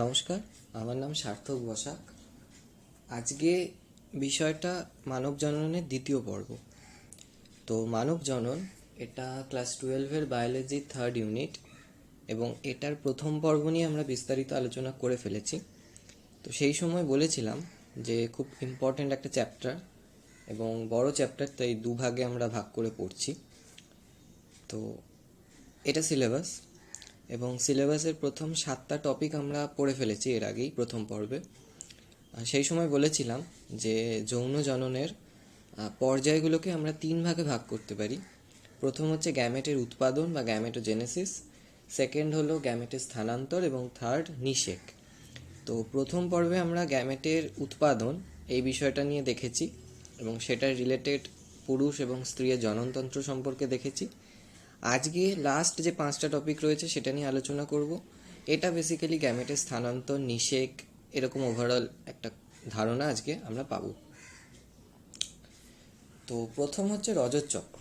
নমস্কার, আমার নাম সার্থক বসাক। আজকে বিষয়টা মানব জননের দ্বিতীয় পর্ব। তো মানব জনন এটা ক্লাস 12-এর বায়োলজি 3rd ইউনিট, এবং এটার প্রথম পর্ব নিয়ে আমরা বিস্তারিত আলোচনা করে ফেলেছি। তো সেই সময় বলেছিলাম যে খুব ইম্পর্ট্যান্ট একটা চ্যাপ্টার এবং বড় চ্যাপ্টার, তাই দুভাগে আমরা ভাগ করে পড়ছি। তো এটা সিলেবাস, এবং সিলেবাসের প্রথম 7টা টপিক আমরা পড়ে ফেলেছি এর আগেই প্রথম পর্বে। সেই সময় বলেছিলাম যে যৌন জননের পর্যায়গুলোকে আমরা 3 ভাগে ভাগ করতে পারি। প্রথম হচ্ছে গ্যামেটের উৎপাদন বা গ্যামেটোজেনেসিস, সেকেন্ড হলো গ্যামেটের স্থানান্তর, এবং থার্ড নিষেক। তো প্রথম পর্বে আমরা গ্যামেটের উৎপাদন এই বিষয়টা নিয়ে দেখেছি, এবং সেটার রিলেটেড পুরুষ এবং স্ত্রীর জননতন্ত্র সম্পর্কে দেখেছি। আজকে লাস্ট যে 5টা টপিক রয়েছে সেটা নিয়ে আলোচনা করব। এটা বেসিক্যালি গ্যামেটের স্থানান্তর, নিষেক, এরকম ওভারঅল একটা ধারণা আজকে আমরা পাবো। তো প্রথম হচ্ছে রজত চক্র।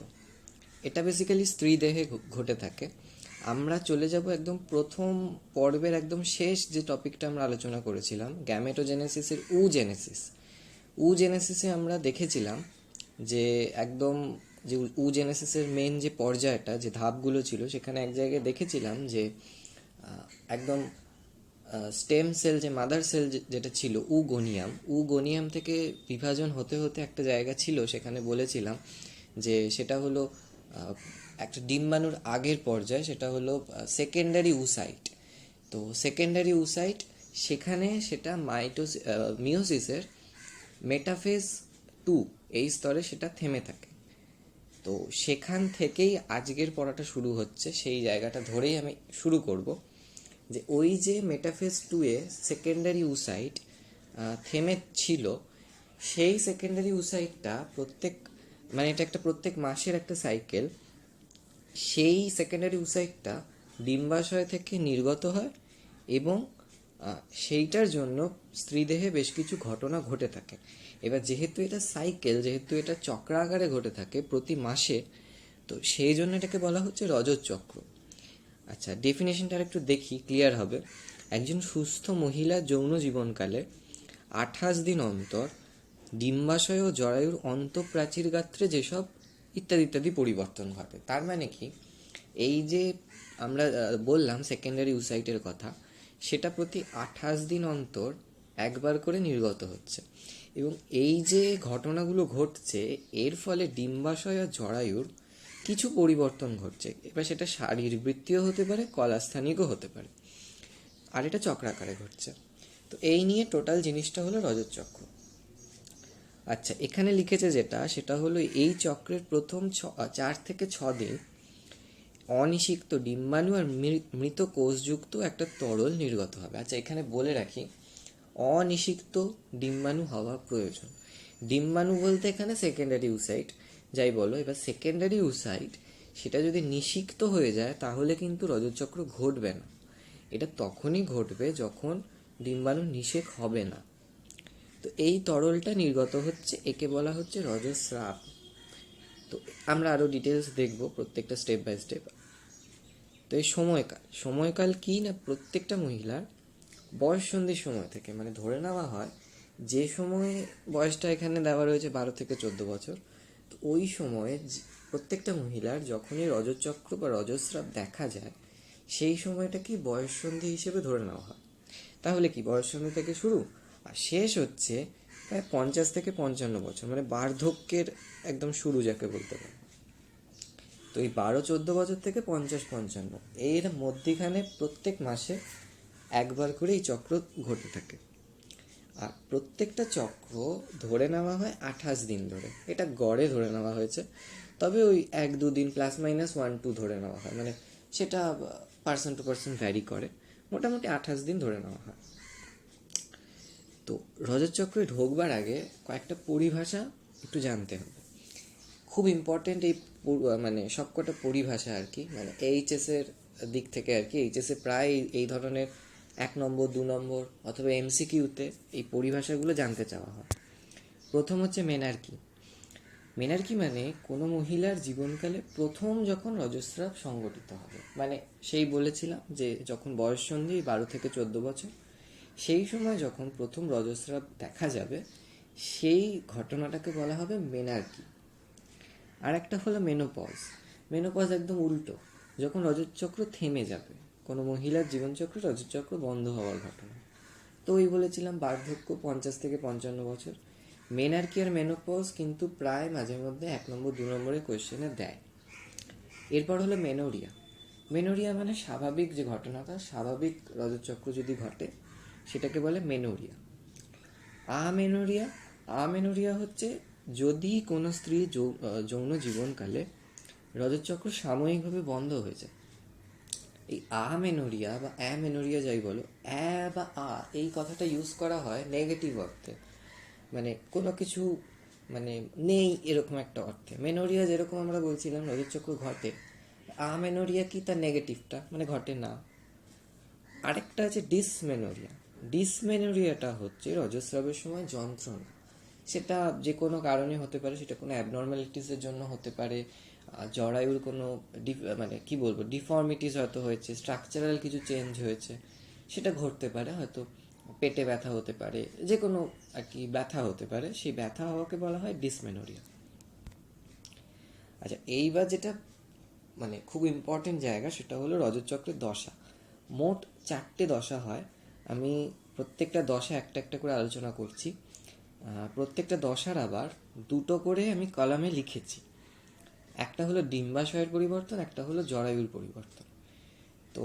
এটা বেসিক্যালি স্ত্রী দেহে ঘটে থাকে। আমরা চলে যাব একদম প্রথম পর্বের একদম শেষ যে টপিকটা আমরা আলোচনা করেছিলাম, গ্যামেটোজেনেসিসের জেনেসিসে আমরা দেখেছিলাম যে একদম যে জেনেসিসের মেন যে পর্যায়টা, যে ধাপগুলো ছিল, সেখানে এক জায়গায় দেখেছিলাম যে একদম স্টেম সেল, যে মাদার সেল যেটা ছিল গনিয়াম থেকে বিভাজন হতে হতে একটা জায়গা ছিল, সেখানে বলেছিলাম যে সেটা হলো একটা ডিম্বাণুর আগের পর্যায়, সেটা হলো সেকেন্ডারি উসাইট। তো সেকেন্ডারি উসাইট, সেখানে সেটা মিওসিসের মেটাফেজ 2 এই স্তরে সেটা থেমে থাকে। তো সেখান থেকেই আজকের পড়াটা শুরু হচ্ছে, সেই জায়গাটা ধরেই আমি শুরু করব। যে ওই যে মেটাফেজ 2-এ সেকেন্ডারি উসাইট থেমে ছিল, সেই সেকেন্ডারি উসাইটটা এটা একটা প্রত্যেক মাসের একটা সাইকেল। সেই সেকেন্ডারি উসাইটটা ডিম্বাশয় থেকে নির্গত হয়, এবং সেইটার জন্য স্ত্রীদেহে বেশ কিছু ঘটনা ঘটে থাকে। এবার যেহেতু এটা সাইকেল, যেহেতু এটা চক্রাকারে ঘটে থাকে প্রতি মাসে, তো সেই জন্য এটাকে বলা হচ্ছে রজত চক্র। আচ্ছা, ডেফিনেশনটা একটু দেখি, ক্লিয়ার হবে। একজন সুস্থ মহিলা যৌন জীবনকালে 28 দিন অন্তর ডিম্বাশয় ও জরায়ুর অন্তঃপ্রাচীর গাত্রে যেসব ইত্যাদি ইত্যাদি পরিবর্তন ঘটে। তার মানে কি, এই যে আমরা বললাম সেকেন্ডারি উসাইটের কথা, সেটা প্রতি 28 দিন অন্তর একবার করে নির্গত হচ্ছে, এবং এই যে ঘটনাগুলো ঘটছে এর ফলে ডিম্বাশয় আর জরায়ুর কিছু পরিবর্তন ঘটছে। এবার সেটা শারীরবৃত্তীয় হতে পারে, কলাস্থানিকও হতে পারে, আর এটা চক্রাকারে ঘটছে। তো এই নিয়ে টোটাল জিনিসটা হলো রজত চক্র। আচ্ছা, এখানে লিখেছে যেটা, সেটা হলো এই চক্রের প্রথম 4 থেকে 6 দিন অনিষিক্ত ডিম্বাণু আর মৃত কোষযুক্ত একটা তরল নির্গত হবে। আচ্ছা, এখানে বলে রাখি, অনিষিক্ত ডিম্বাণু হওয়া প্রয়োজন। ডিম্বাণু বলতে এখানে সেকেন্ডারি উসাইট যাই বলো। এবার সেকেন্ডারি উসাইট সেটা যদি নিষিক্ত হয়ে যায় তাহলে কিন্তু রজতচক্র ঘটবে না। এটা তখনই ঘটবে যখন ডিম্বাণু নিষেক হবে না। তো এই তরলটা নির্গত হচ্ছে, একে বলা হচ্ছে রজস্রাব। তো আমরা আরও ডিটেলস দেখব প্রত্যেকটা স্টেপ বাই স্টেপ। তো এই সময়কাল কি না, প্রত্যেকটা মহিলার বয়ঃসন্ধির সময় থেকে, মানে ধরে নেওয়া হয় যে সময় বয়সটা এখানে দেওয়া রয়েছে 12 থেকে 14 বছর, তো ওই সময়ে প্রত্যেকটা মহিলার যখনই রজতচক্র বা রজস্রাব দেখা যায়, সেই সময়টাকে বয়ঃসন্ধি হিসেবে ধরে নেওয়া হয়। তাহলে কি, বয়ঃসন্ধি থেকে শুরু আর শেষ হচ্ছে প্রায় 50 থেকে 55 বছর, মানে বার্ধক্যের একদম শুরু যাকে বলতে পারে। তো এই 12-14 বছর থেকে 50-55 এর মধ্যিখানে প্রত্যেক মাসে একবার করে এই চক্র ঘটে থাকে। আর প্রত্যেকটা চক্র ধরে নেওয়া হয় 28 দিন ধরে, এটা গড়ে ধরে নেওয়া হয়েছে। তবে ওই 1-2 দিন +-1-2 ধরে নেওয়া হয়, মানে সেটা পার্সন টু পার্সন ভ্যারি করে। মোটামুটি 28 দিন ধরে নেওয়া হয়। তো রজত চক্রে ঢোকবার আগে কয়েকটা পরিভাষা একটু জানতে হবে, খুব ইম্পর্টেন্ট। এই সবকটা পরিভাষা আর কি, মানে এইচএসের দিক থেকে আর কি, এইচএসে প্রায় এই ধরনের 1 নম্বর 2 নম্বর অথবা এমসিকিউতে এই পরিভাষাগুলো জানতে চাওয়া হয়। প্রথম হচ্ছে মেনার্কি মানে কোনো মহিলার জীবনকালে প্রথম যখন রজস্রাব সংগঠিত হবে, মানে সেই বলেছিলাম যে যখন বয়ঃসন্ধি 12 থেকে 14 বছর, সেই সময় যখন প্রথম রজস্রাব দেখা যাবে সেই ঘটনাটাকে বলা হবে মেনার্কি। আর একটা হলো মেনোপজ। মেনোপজ একদম উল্টো, যখন রজতচক্র থেমে যাবে, কোনো মহিলার জীবনচক্র রজতচক্র বন্ধ হওয়ার ঘটনা। তো ওই বলেছিলাম বার্ধক্য 50 থেকে 55 বছর। মেনার্কি আর মেনোপজ কিন্তু প্রায় মাঝে মধ্যে 1 নম্বর 2 নম্বরের কোয়েশ্চেনে দেয়। এরপর হলো মেনোরিয়া। মেনোরিয়া মানে স্বাভাবিক যে ঘটনাটা, স্বাভাবিক রজতচক্র যদি ঘটে সেটাকে বলে মেনোরিয়া। আমেনোরিয়া। আমেনোরিয়া হচ্ছে যদি কোনো স্ত্রী যৌন জীবনকালে রজতচক্র সাময়িকভাবে বন্ধ হয়ে যায়। এই আমেনোরিয়া বা অ্যামেনোরিয়া যাই বলো, বা এই কথাটা ইউজ করা হয় নেগেটিভ অর্থে, মানে কোনো কিছু মানে নেই এরকম একটা অর্থে। মেনোরিয়া যেরকম আমরা বলছিলাম রজতচক্র ঘটে, আমেনোরিয়া কি তার নেগেটিভটা, মানে ঘটে না। আরেকটা আছে ডিসমেনোরিয়া। ডিসমেনোরিয়াটা হচ্ছে রজস্রাবের সময় যন্ত্রণা, সেটা যে কোনো কারণে হতে পারে, সেটা কোনো অ্যাবনর্মালিটিসের জন্য হতে পারে, জরায়ুর কোনো মানে কি বলবো ডিফর্মিটিস হয়তো হয়েছে, স্ট্রাকচারাল কিছু চেঞ্জ হয়েছে, সেটা ঘটতে পারে। হয়তো পেটে ব্যথা হতে পারে, যে কোনো আর কি ব্যথা হতে পারে, সেই ব্যথা হওয়াকে বলা হয় ডিসমেনোরিয়া। আচ্ছা, এইবার যেটা মানে খুব ইম্পর্টেন্ট জায়গা সেটা হলো রজতচক্রের দশা। মোট 4টে দশা হয়। আমি প্রত্যেকটা দশা একটা একটা করে আলোচনা করছি। প্রত্যেকটা দশার আবার 2টো করে আমি কলামে লিখেছি। একটা হলো ডিম্বাশয়ের পরিবর্তন, একটা হলো জরায়ুর পরিবর্তন। তো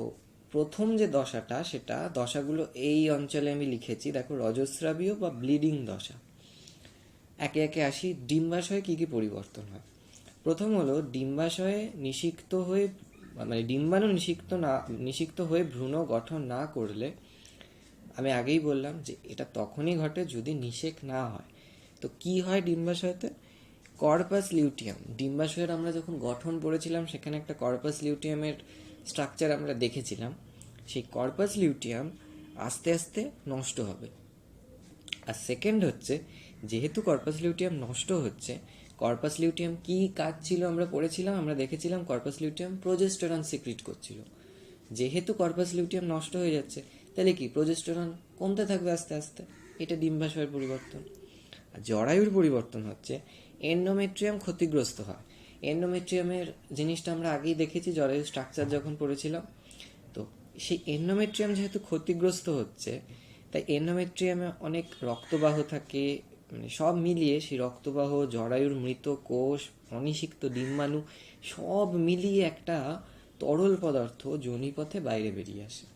প্রথম যে দশাটা, সেটা দশাগুলো এই অঞ্চলে আমি লিখেছি, দেখো রজস্রাবীয় বা ব্লিডিং দশা। একে একে আসি। ডিম্বাশয়ে কী কী পরিবর্তন হয়। প্রথম হলো ডিম্বাশয়ে নিষিক্ত হয়ে, মানে ডিম্বাণু নিষিক্ত হয়ে ভ্রূণ গঠন না করলে, আমি আগেই বললাম যে এটা তখনই ঘটে যদি নিষেক না হয়। তো কি হয় ডিম্বাশয়তে? Corpus luteum. ডিম্বাশয়ের আমরা যখন গঠন পড়েছিলাম সেখানে একটা কর্পাস লিউটিয়ামের স্ট্রাকচার আমরা দেখেছিলাম। সেই কর্পাস লিউটিয়াম আস্তে আস্তে নষ্ট হবে। আর সেকেন্ড হচ্ছে, যেহেতু কর্পাস লিউটিয়াম নষ্ট হচ্ছে, কর্পাস লিউটিয়াম কি কাজ ছিল আমরা পড়েছিলাম, আমরা দেখেছিলাম কর্পাস লিউটিয়াম প্রোজেস্টেরন সিক্রিট করছিল। যেহেতু কর্পাস লিউটিয়াম নষ্ট হয়ে যাচ্ছে, তাহলে কি প্রোজেস্টেরন কমতে থাকবে আস্তে আস্তে। এটা ডিম্বাশয়ের পরিবর্তন। আর জরায়ুর পরিবর্তন হচ্ছে এন্ডোমেট্রিয়াম ক্ষতিগ্রস্ত হয়। এন্ডোমেট্রিয়ামের জিনিসটা আমরা আগেই দেখেছি জরায়ুর স্ট্রাকচার যখন পড়েছিলাম। তো সেই এন্ডোমেট্রিয়াম যেহেতু ক্ষতিগ্রস্ত হচ্ছে, তাই এন্ডোমেট্রিয়ামে অনেক রক্তবাহ থাকে, মানে সব মিলিয়ে সেই রক্তবাহ, জরায়ুর মৃত কোষ, অনিষিক্ত ডিম্বাণু সব মিলিয়ে একটা তরল পদার্থ যোনিপথে বাইরে বেরিয়ে আসে।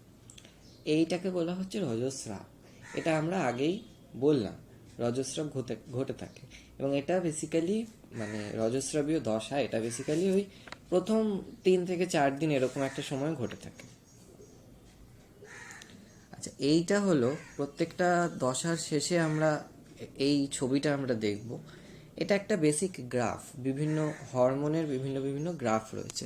এইটাকে বলা হচ্ছে রজস্রাব। এটা আমরা আগেই বললাম রজস্রাব ঘটে থাকে। এবং এটা বেসিক্যালি মানে রজস্রাবীয় দশা, এটা বেসিক্যালি ওই প্রথম 3 থেকে 4 দিন এরকম একটা সময় ঘটে থাকে। আচ্ছা, এইটা হলো প্রত্যেকটা দশার শেষে আমরা এই ছবিটা আমরা দেখব। এটা একটা বেসিক গ্রাফ, বিভিন্ন হরমোনের বিভিন্ন বিভিন্ন গ্রাফ রয়েছে।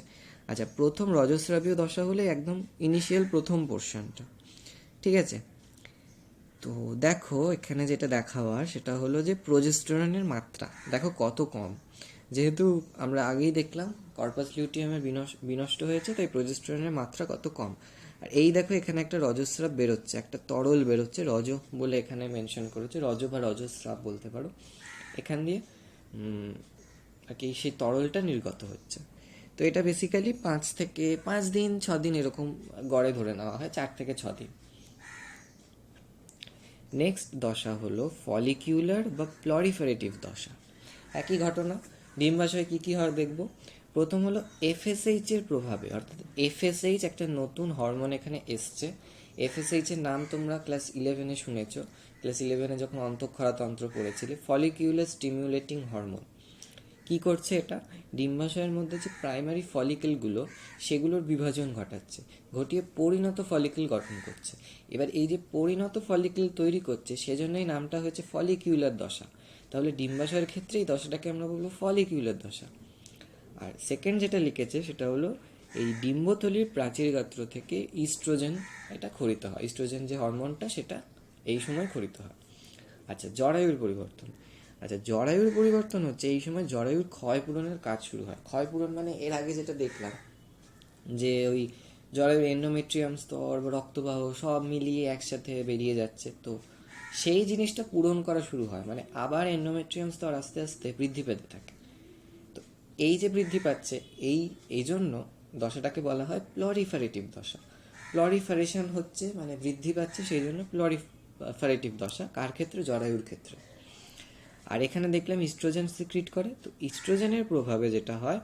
আচ্ছা, প্রথম রজস্রাবীয় দশা হলে একদম ইনিশিয়াল প্রথম পোর্শনটা, ঠিক আছে? তো দেখো এখানে যেটা দেখাবার সেটা হলো যে প্রোজেস্টেরনের মাত্রা দেখো কত কম। যেহেতু আমরা আগেই দেখলাম কর্পাস লিউটিয়ামের বিনষ্ট হয়েছে, তাই প্রোজেস্টেরনের মাত্রা কত কম। আর এই দেখো এখানে একটা রজস্রাব বেরোচ্ছে, একটা তরল বেরোচ্ছে, রজ বলে এখানে মেনশন করেছে, রজ বা রজস্রাব বলতে পারো। এখান দিয়ে আর কি সেই তরলটা নির্গত হচ্ছে। তো এটা বেসিক্যালি 5 দিন 6 দিন এরকম গড়ে ধরে নেওয়া হয়, 4 থেকে 6 দিন। নেক্সট দশা হলো ফলিকিউলার বা প্লরিফারেটিভ দশা। একই ঘটনা, ডিম্বাশয়ে কী কী হয় দেখব। প্রথম হলো এফএসএইচ এর প্রভাবে, অর্থাৎ এফএসএইচ একটা নতুন হরমোন এখানে এসছে। এফএসএইচ এর নাম তোমরা ক্লাস 11-এ শুনেছো, ক্লাস 11-এ যখন অন্তঃক্ষরাতন্ত্র পড়েছিলে। ফলিকিউলার স্টিমুলেটিং হরমোন কি করছে, এটা ডিম্বাশয়ের মধ্যে যে প্রাইমারি ফলিকেলগুলো সেগুলোর বিভাজন ঘটাচ্ছে, ঘটিয়ে পরিণত ফলিকেল গঠন করছে। এবার এই যে পরিণত ফলিকেল তৈরি করছে, সেজন্যই নামটা হয়েছে ফলিকিউলার দশা। তাহলে ডিম্বাশয়ের ক্ষেত্রে এই দশাটাকে আমরা বলবো ফলিকিউলার দশা। আর সেকেন্ড যেটা লিখেছে সেটা হলো এই ডিম্বথলির প্রাচীরগাত্র থেকে ইস্ট্রোজেন এটা খরিত হয়। ইস্ট্রোজেন যে হরমোনটা সেটা এই সময় খরিত হয়। আচ্ছা, জরায়ুর পরিবর্তন। আচ্ছা, জরায়ুর পরিবর্তন হচ্ছে এই সময় জরায়ুর ক্ষয়পূরণের কাজ শুরু হয়। ক্ষয়পূরণ মানে এর আগে যেটা দেখলাম যে ওই জরায়ুর এন্ডোমেট্রিয়াম স্তর বা রক্তবাহ সব মিলিয়ে একসাথে বেরিয়ে যাচ্ছে। তো সেই জিনিসটা পূরণ করা শুরু হয়, মানে আবার এন্ডোমেট্রিয়াম স্তর আস্তে আস্তে বৃদ্ধি পেতে থাকে। তো এই যে বৃদ্ধি পাচ্ছে, এই জন্য দশাটাকে বলা হয় প্লরিফারেটিভ দশা। প্লরিফারেশন হচ্ছে মানে বৃদ্ধি পাচ্ছে, সেই জন্য প্লরিফারেটিভ দশা। কার ক্ষেত্রে? জরায়ুর ক্ষেত্রে। আর এখানে দেখলাম ইস্ট্রোজেন সিক্রিট করে। তো ইস্ট্রোজেনের প্রভাবে যেটা হয়,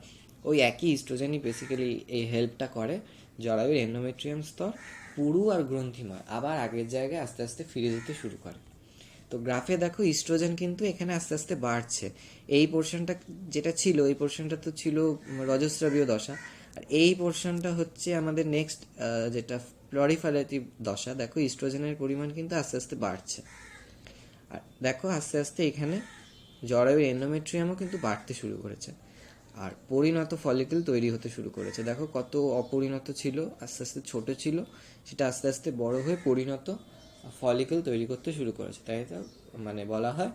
ওই একই ইস্ট্রোজেনই বেসিক্যালি এই হেল্পটা করে জরায়ুর এন্ডোমেট্রিয়াম স্তর পুরু আর গ্রন্থিময় আবার আগের জায়গায় আস্তে আস্তে ফিরে যেতে শুরু করে। তো গ্রাফে দেখো ইস্ট্রোজেন কিন্তু এখানে আস্তে আস্তে বাড়ছে। এই পোর্শনটা যেটা ছিল, এই পোর্শনটা তো ছিল রজস্রাবীয় দশা, আর এই পোর্শনটা হচ্ছে আমাদের নেক্সট যেটা প্লরিফারেটিভ দশা। দেখো ইস্ট্রোজেনের পরিমাণ কিন্তু আস্তে আস্তে বাড়ছে। আর দেখো আস্তে আস্তে এখানে জরায়ুর এন্ডোমেট্রিয়ামও কিন্তু বাড়তে শুরু করেছে, আর পরিণত ফলিকল তৈরি হতে শুরু করেছে। দেখো কত অপরিণত ছিল, আস্তে আস্তে ছোট ছিল, সেটা আস্তে আস্তে বড় হয়ে পরিণত ফলিকল তৈরি করতে শুরু করেছে। তাই তো মানে বলা হয়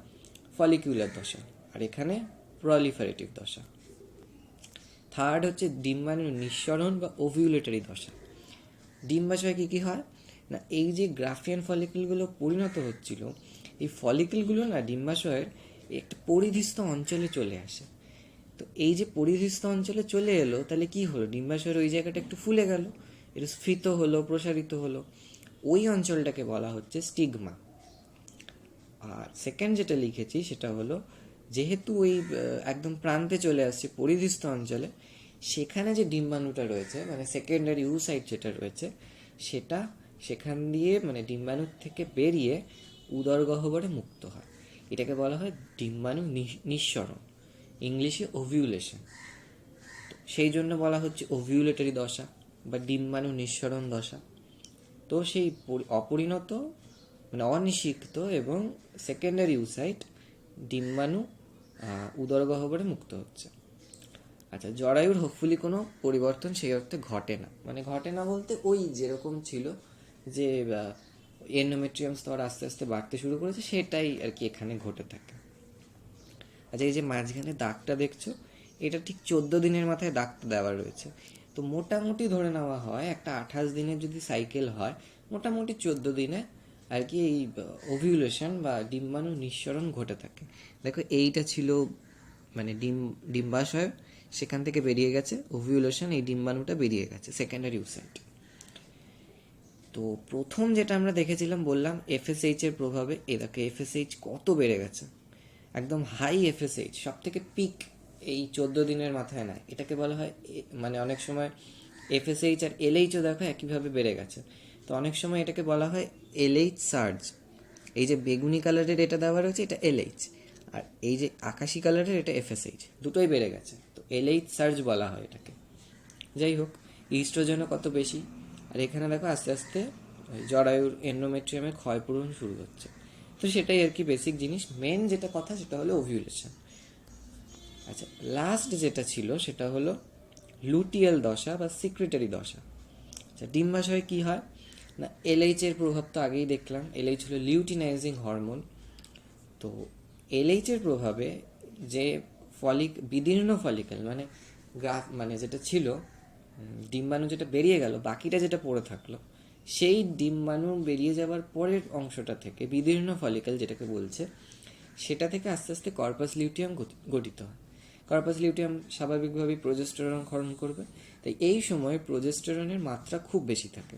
ফলিকুলার দশা। আর এখানে প্রলিফারেটিভ দশা। থার্ড হচ্ছে ডিম্বাণুর নিঃসরণ বা ওভিউলেটরি দশা। ডিম্বাশয়ে কী কী হয় না, এই যে গ্রাফিয়ান ফলিকলগুলো পরিণত হচ্ছিল, এই ফলিকলগুলো না ডিম্বাশয়ের একটা পরিধিস্থ অঞ্চলে চলে আসে। তো এই যে পরিধিস্থ অঞ্চলে চলে এলো, তাহলে কি হলো, ডিম্বাশয়ের ওই জায়গাটা একটু ফুলে গেল, একটু স্ফীত হলো, প্রসারিত হলো। ওই অঞ্চলটাকে বলা হচ্ছে স্টিগমা। আর সেকেন্ড যেটা লিখেছি সেটা হলো, যেহেতু ওই একদম প্রান্তে চলে আসছে পরিধিস্থ অঞ্চলে, সেখানে যে ডিম্বাণুটা রয়েছে মানে সেকেন্ডারি ইউসাইট যেটা রয়েছে, সেটা সেখান দিয়ে মানে ডিম্বাণুর থেকে বেরিয়ে উদর গহ্বরে মুক্ত হয়। এটাকে বলা হয় ডিম্বাণু নিঃসরণ, ইংলিশে ওভিউলেশন। সেই জন্য বলা হচ্ছে ওভিউলেটরি দশা বা ডিম্বাণু নিঃসরণ দশা। তো সেই অপরিণত মানে অনিষিক্ত এবং সেকেন্ডারি ইউসাইট ডিম্বাণু উদর গহ্বরে মুক্ত হচ্ছে। আচ্ছা, জরায়ুর হোপফুলি কোনো পরিবর্তন সেই অর্থে ঘটে না, মানে ঘটে না বলতে ওই যেরকম ছিল, যে এন্ডোমেট্রিয়াম স্তর আস্তে আস্তে বাড়তে শুরু করেছে, সেটাই আর কি এখানে ঘটে থাকে। আচ্ছা, এই যে মাঝখানে দাগটা দেখছো, এটা ঠিক 14 দিনের মাথায় দাগটা দেওয়া রয়েছে। তো মোটামুটি ধরে নেওয়া হয় একটা 28 দিনের যদি সাইকেল হয়, মোটামুটি 14 দিনে আর কি এই ওভিউলেশন বা ডিম্বাণু নিঃসরণ ঘটে থাকে। দেখো এইটা ছিল মানে ডিম্বাশয়, সেখান থেকে বেরিয়ে গেছে ওভিউলেশন, এই ডিম্বাণুটা বেরিয়ে গেছে সেকেন্ডারি ইউসাইট। তো প্রথম যেটা আমরা দেখেছিলাম বললাম এফএসএইচ এর প্রভাবে, এ দেখো এফএসএইচ কত বেড়ে গেছে, একদম হাই এফএসএইচ, সব থেকে পিক এই 14 দিনের মাথায় নেয়। এটাকে বলা হয় মানে অনেক সময় এফএসএইচ আর এলএইচও দেখো একইভাবে বেড়ে গেছে। তো অনেক সময় এটাকে বলা হয় এলএইচ সার্জ। এই যে বেগুনি কালারের এটা দেওয়া রয়েছে, এটা এলএইচ, আর এই যে আকাশি কালারের এটা এফএসএইচ, দুটোই বেড়ে গেছে, তো এলএইচ সার্জ বলা হয় এটাকে। যাই হোক, ইস্ট্রোজেনও কত বেশি, আর এখানে দেখো আস্তে আস্তে জরায়ুর এন্ডোমেট্রিয়ামের ক্ষয়পূরণ শুরু হচ্ছে। তো সেটাই আর কি বেসিক জিনিস। মেন যেটা কথা সেটা হলো ওভিউলেশন। আচ্ছা, লাস্ট যেটা ছিল সেটা হলো লুটিয়াল দশা বা সিক্রেটারি দশা। আচ্ছা, ডিম্বাশয়ে কি হয় না, এলএইচ এর প্রভাব তো আগেই দেখলাম, এলএইচ হলো লিউটিনাইজিং হরমোন। তো এলএইচ এর প্রভাবে যে বিদীর্ণ ফলিকল মানে গ্রাফ মানে যেটা ছিল ডিম্বাণু যেটা বেরিয়ে গেল, বাকিটা যেটা পড়ে থাকলো, সেই ডিম্বাণু বেরিয়ে যাওয়ার পরের অংশটা থেকে বিদীর্ণ ফলিকল যেটাকে বলছে, সেটা থেকে আস্তে আস্তে কর্পাস লিউটিয়াম গঠিত হয়। কর্পাস লিউটিয়াম স্বাভাবিকভাবেই প্রোজেস্টেরন ক্ষরণ করবে, তাই এই সময় প্রোজেস্টেরনের মাত্রা খুব বেশি থাকে।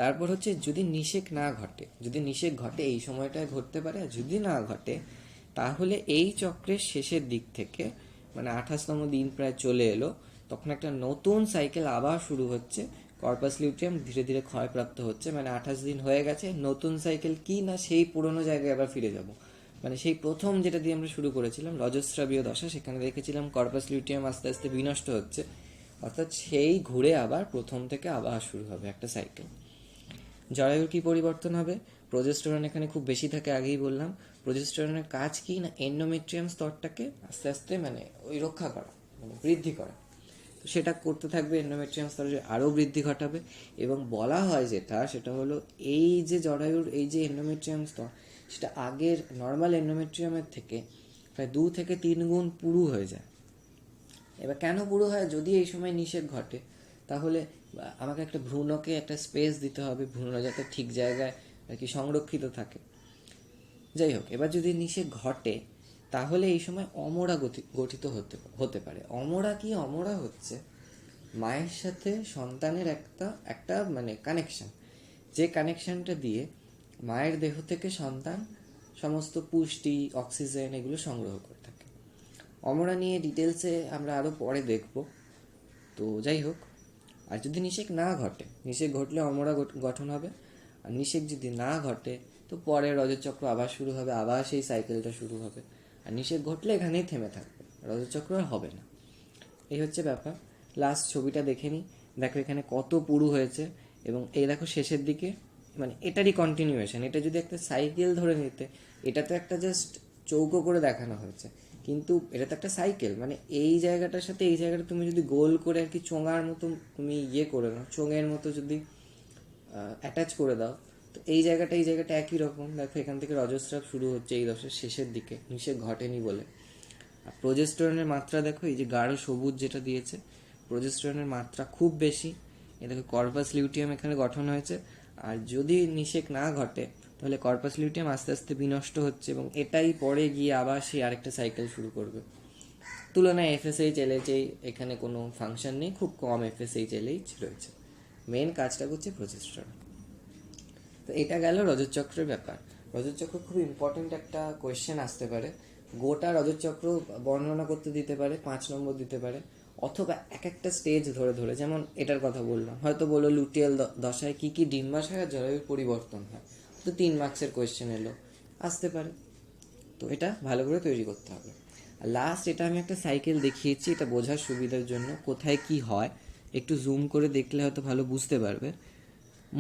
তারপর হচ্ছে যদি নিষেক না ঘটে, যদি নিষেক ঘটে এই সময়টায় ঘটতে পারে, আর যদি না ঘটে তাহলে এই চক্রের শেষের দিক থেকে মানে 28তম দিন প্রায় চলে এলো, তখন একটা নতুন সাইকেল আবার শুরু হচ্ছে। কর্পাস লিউটিয়াম ধীরে ধীরে ক্ষয়প্রাপ্ত হচ্ছে, মানে 28 দিন হয়ে গেছে, নতুন সাইকেল কি না সেই পুরনো জায়গায় আবার ফিরে যাব। মানে সেই প্রথম যেটা দিয়ে আমরা শুরু করেছিলাম রজস্রাবীয় দশা, সেখানে দেখেছিলাম কর্পাস লিউটিয়াম আস্তে আস্তে বিনষ্ট হচ্ছে, অর্থাৎ সেই ঘুরে আবার প্রথম থেকে আবার শুরু হবে একটা সাইকেল। জরায়ুর কি পরিবর্তন হবে, প্রোজেস্টেরন এখানে খুব বেশি থাকে, আগেই বললাম। প্রোজেস্টেরনের কাজ কি না, এন্ডোমেট্রিয়াম স্তরটাকে আস্তে আস্তে মানে ওই রক্ষা করা, মানে বৃদ্ধি করা। তো সেটা করতে থাকবে, এন্ডোমেট্রিয়াম স্তরে আরও বৃদ্ধি ঘটাবে। এবং বলা হয় যেটা সেটা হলো এই যে জরায়ুর এই যে এন্ডোমেট্রিয়াম স্তর, সেটা আগের নর্মাল এন্ডোমেট্রিয়ামের থেকে প্রায় 2 থেকে 3 গুণ পুরু হয়ে যায়। এবার কেন পুরো হয়, যদি এই সময় নিষেক ঘটে তাহলে আমাকে একটা ভ্রূণকে একটা স্পেস দিতে হবে, ভ্রূণ যাতে ঠিক জায়গায় আর কি সংরক্ষিত থাকে। যাই হোক, এবার যদি নিষেক ঘটে তাহলে এই সময় অমরা গঠিত হতে হতে পারে। অমরা কি? অমরা হচ্ছে মায়ের সাথে সন্তানের একটা একটা মানে কানেকশন, যে কানেকশনটা দিয়ে মায়ের দেহ থেকে সন্তান সমস্ত পুষ্টি, অক্সিজেন এগুলো সংগ্রহ করে থাকে। অমরা নিয়ে ডিটেলসে আমরা আরও পরে দেখব। তো যাই হোক, আর যদি নিষেক না ঘটে, নিষেক ঘটলে অমরা গঠন হবে। আর নিষেক যদি না ঘটে তো পরে রজতচক্র আবার শুরু হবে, আবার সেই সাইকেলটা শুরু হবে। আর নিষেক ঘটলে এখানেই থেমে থাকবে, রজতচক্র আর হবে না। এই হচ্ছে ব্যাপার। লাস্ট ছবিটা দেখে নিই। দেখো এখানে কত পুরু হয়েছে, এবং এই দেখো শেষের দিকে মানে এটারই কন্টিনিউয়েশন। এটা যদি একটা সাইকেল ধরে নিতে, এটা তো একটা জাস্ট চৌকো করে দেখানো হয়েছে, কিন্তু এটা তো একটা সাইকেল। মানে এই জায়গাটার সাথে এই জায়গাটা তুমি যদি গোল করে আর কি চোঙার মতো তুমি করে নাও, চোঙের মতো যদি অ্যাটাচ করে দাও, তো এই জায়গাটা একই রকম। দেখো এখান থেকে রজস্রাব শুরু হচ্ছে এই দশের শেষের দিকে, নিষেক ঘটেনি বলে। আর প্রোজেস্টেরনের মাত্রা দেখো, এই যে গাঢ় সবুজ যেটা দিয়েছে, প্রোজেস্টেরনের মাত্রা খুব বেশি। এ দেখো কর্পাস লিউটিয়াম এখানে গঠন হয়েছে। আর যদি নিষেক না ঘটে তাহলে কর্পাস লিউটিয়াম আস্তে আস্তে বিনষ্ট হচ্ছে, এবং এটাই পরে গিয়ে আবার সেই আরেকটা সাইকেল শুরু করবে। তুলনায় এফএসএইচ এলএইচ এখানে কোনো ফাংশন নেই, খুব কম এফএসএইচ এলএইচ রয়েছে। মেন কাজটা করছে প্রোজেস্টেরন। তো এটা গেল রজতচক্রের ব্যাপার। রজতচক্র খুব ইম্পর্টেন্ট একটা কোয়েশ্চেন আসতে পারে। গোটা রজতচক্র বর্ণনা করতে দিতে পারে, 5 নম্বর দিতে পারে, অথবা এক একটা স্টেজ ধরে ধরে, যেমন এটার কথা বললাম, হয়তো বললো লুটিয়াল দশায় কী কী ডিম্বাশয় আর জলবায়ুর পরিবর্তন হয়, তো 3 মার্কসের কোয়েশ্চেন এলো, আসতে পারে। তো এটা ভালো করে তৈরি করতে হবে। আর লাস্ট এটা আমি একটা সাইকেল দেখিয়েছি, এটা বোঝার সুবিধার জন্য কোথায় কি হয় একটু জুম করে দেখলে হয়তো ভালো বুঝতে পারবে।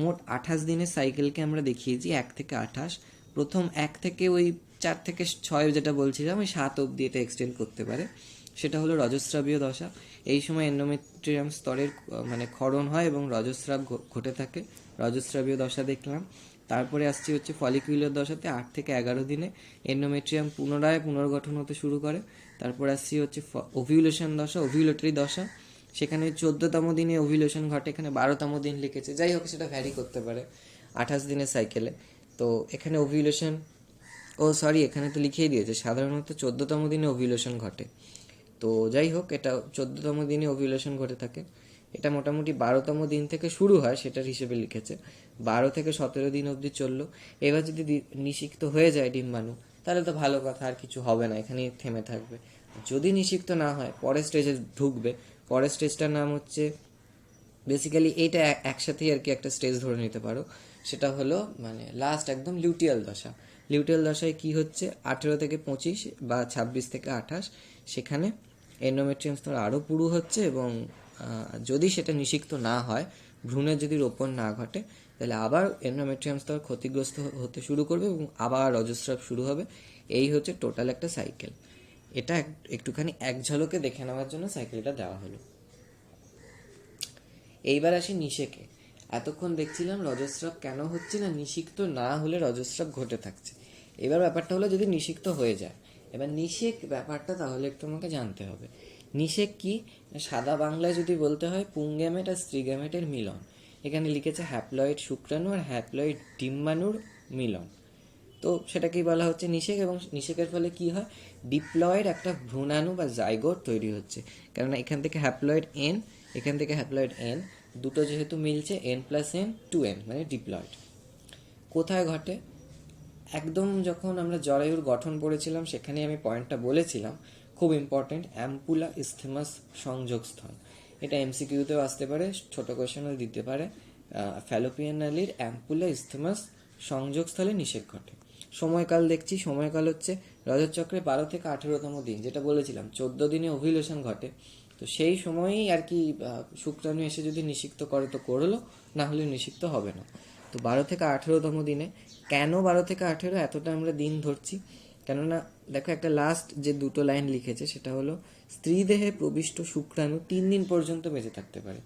মোট 28 দিনের সাইকেলকে আমরা দেখিয়েছি, 1 থেকে 28। প্রথম 1 থেকে ওই 4 থেকে 6 যেটা বলছিলাম, ওই 7 অবধি এটা এক্সটেন্ড করতে পারে। সেটা হলো রজস্রাবীয় দশা। এই সময় এন্ডোমেট্রিয়াম স্তরের মানে ক্ষরণ হয় এবং রজস্রাব ঘটে থাকে, রজস্রাবীয় দশা দেখলাম। তারপরে আসছি হচ্ছে ফলিকুলার দশাতে 8 থেকে 11 দিনে এন্ডোমেট্রিয়াম পুনরায় পুনর্গঠন হতে শুরু করে। তারপর আসছি হচ্ছে ওভিউলেশন দশা, ওভিউলেটরি দশা। সেখানে 14তম দিনে ওভিউলেশন ঘটে, এখানে 12তম দিন লিখেছে, যাই হোক সেটা ভ্যারি করতে পারে 28 দিনের সাইকেলে। তো এখানে ওভিউলেশন, এখানে তো লিখেই দিয়েছে সাধারণত 14তম দিনে ওভিউলেশন ঘটে। তো যাই হোক, এটা 14তম দিনে ওভিউলেশন ঘটে থাকে। এটা মোটামুটি 12তম দিন থেকে শুরু হয়, সেটার হিসেবে লিখেছে। 12 থেকে 17 দিন অবধি চললো। এবার যদি নিষিক্ত হয়ে যায় ডিম্বাণু, তাহলে তো ভালো কথা, আর কিছু হবে না, এখানেই থেমে থাকবে। যদি নিষিক্ত না হয় পরের স্টেজে ঢুকবে। পরের স্টেজটার নাম হচ্ছে, বেসিক্যালি এইটা একসাথেই আর কি একটা স্টেজ ধরে নিতে পারো। সেটা হলো মানে লাস্ট একদম লিউটিয়াল দশা। লিউটিয়াল দশায় কি হচ্ছে, 18 থেকে 25 বা 26 থেকে 28 সেখানে এন্ডোমেট্রিয়াম স্তর আরও পুরু হচ্ছে, এবং যদি সেটা নিষিক্ত না হয়, ভ্রূণের যদি রোপণ না ঘটে, তাহলে আবার এন্ডোমেট্রিয়াম স্তর ক্ষতিগ্রস্ত হতে শুরু করবে এবং আবার রজস্রাব শুরু হবে। এই হচ্ছে টোটাল একটা সাইকেল। এটা একটুখানি এক ঝলকে দেখে নেওয়ার জন্য সাইকেলটা দেওয়া হলো। এইবার আসি নিষেকে। এতক্ষণ দেখছিলাম রজস্রাব কেন হচ্ছে না, নিষিক্ত না হলে রজস্রাব ঘটে থাকছে। এবার ব্যাপারটা হলো যদি নিষিক্ত হয়ে যায়, এবার নিষেক ব্যাপারটা তাহলে একটু আমাকে জানতে হবে। নিষেক কি? সাদা বাংলায় যদি বলতে হয়, পুংগ্যামেট আর স্ত্রীগ্যামেটের মিলন। এখানে লিখেছে হ্যাপ্লয়েড শুক্রাণু আর হ্যাপ্লয়েড ডিম্বাণুর মিলন। তো সেটাকেই বলা হচ্ছে নিষেক। এবং নিষেকের ফলে কি হয়, ডিপ্লয়েড একটা ভ্রূণাণু বা জাইগোট তৈরি হচ্ছে। কেননা এখান থেকে হ্যাপ্লয়েড এন, এখান থেকে হ্যাপ্লয়েড এন, দুটো যেহেতু মিলছে, n+n 2n মানে ডিপ্লয়েড। কোথায় ঘটে? একদম যখন আমরা জরায়ুর গঠন পড়েছিলাম সেখানে আমি পয়েন্টটা বলেছিলাম, খুব ইম্পর্টেন্ট, অ্যাম্পুলা ইস্থেমাস সংযোগস্থল। এটা এমসিকিউতেও আসতে পারে, ছোট কোয়েশনও দিতে পারে। ফ্যালোপিয়ান নালীর অ্যাম্পুলা ইস্থেমাস সংযোগস্থলে নিষেক ঘটে। সময়কাল দেখছি, সময়কাল হচ্ছে রজতচক্রে 12 থেকে 18তম দিন, যেটা বলেছিলাম 14 দিনে ওভিউলেশন ঘটে। তো সেই সময়েই আর কি শুক্রাণু এসে যদি নিষিক্ত করে তো করলো, না হলে নিষিক্ত হবে না। তো 12 থেকে 18তম দিনে, কেন 12 থেকে 18 এতটা আমরা দিন ধরছি? কেননা দেখো একটা লাস্ট যে দুটো লাইন লিখেছে, সেটা হলো স্ত্রী দেহে প্রবিষ্ট শুক্রাণু 3 দিন পর্যন্ত বেঁচে থাকতে পারে।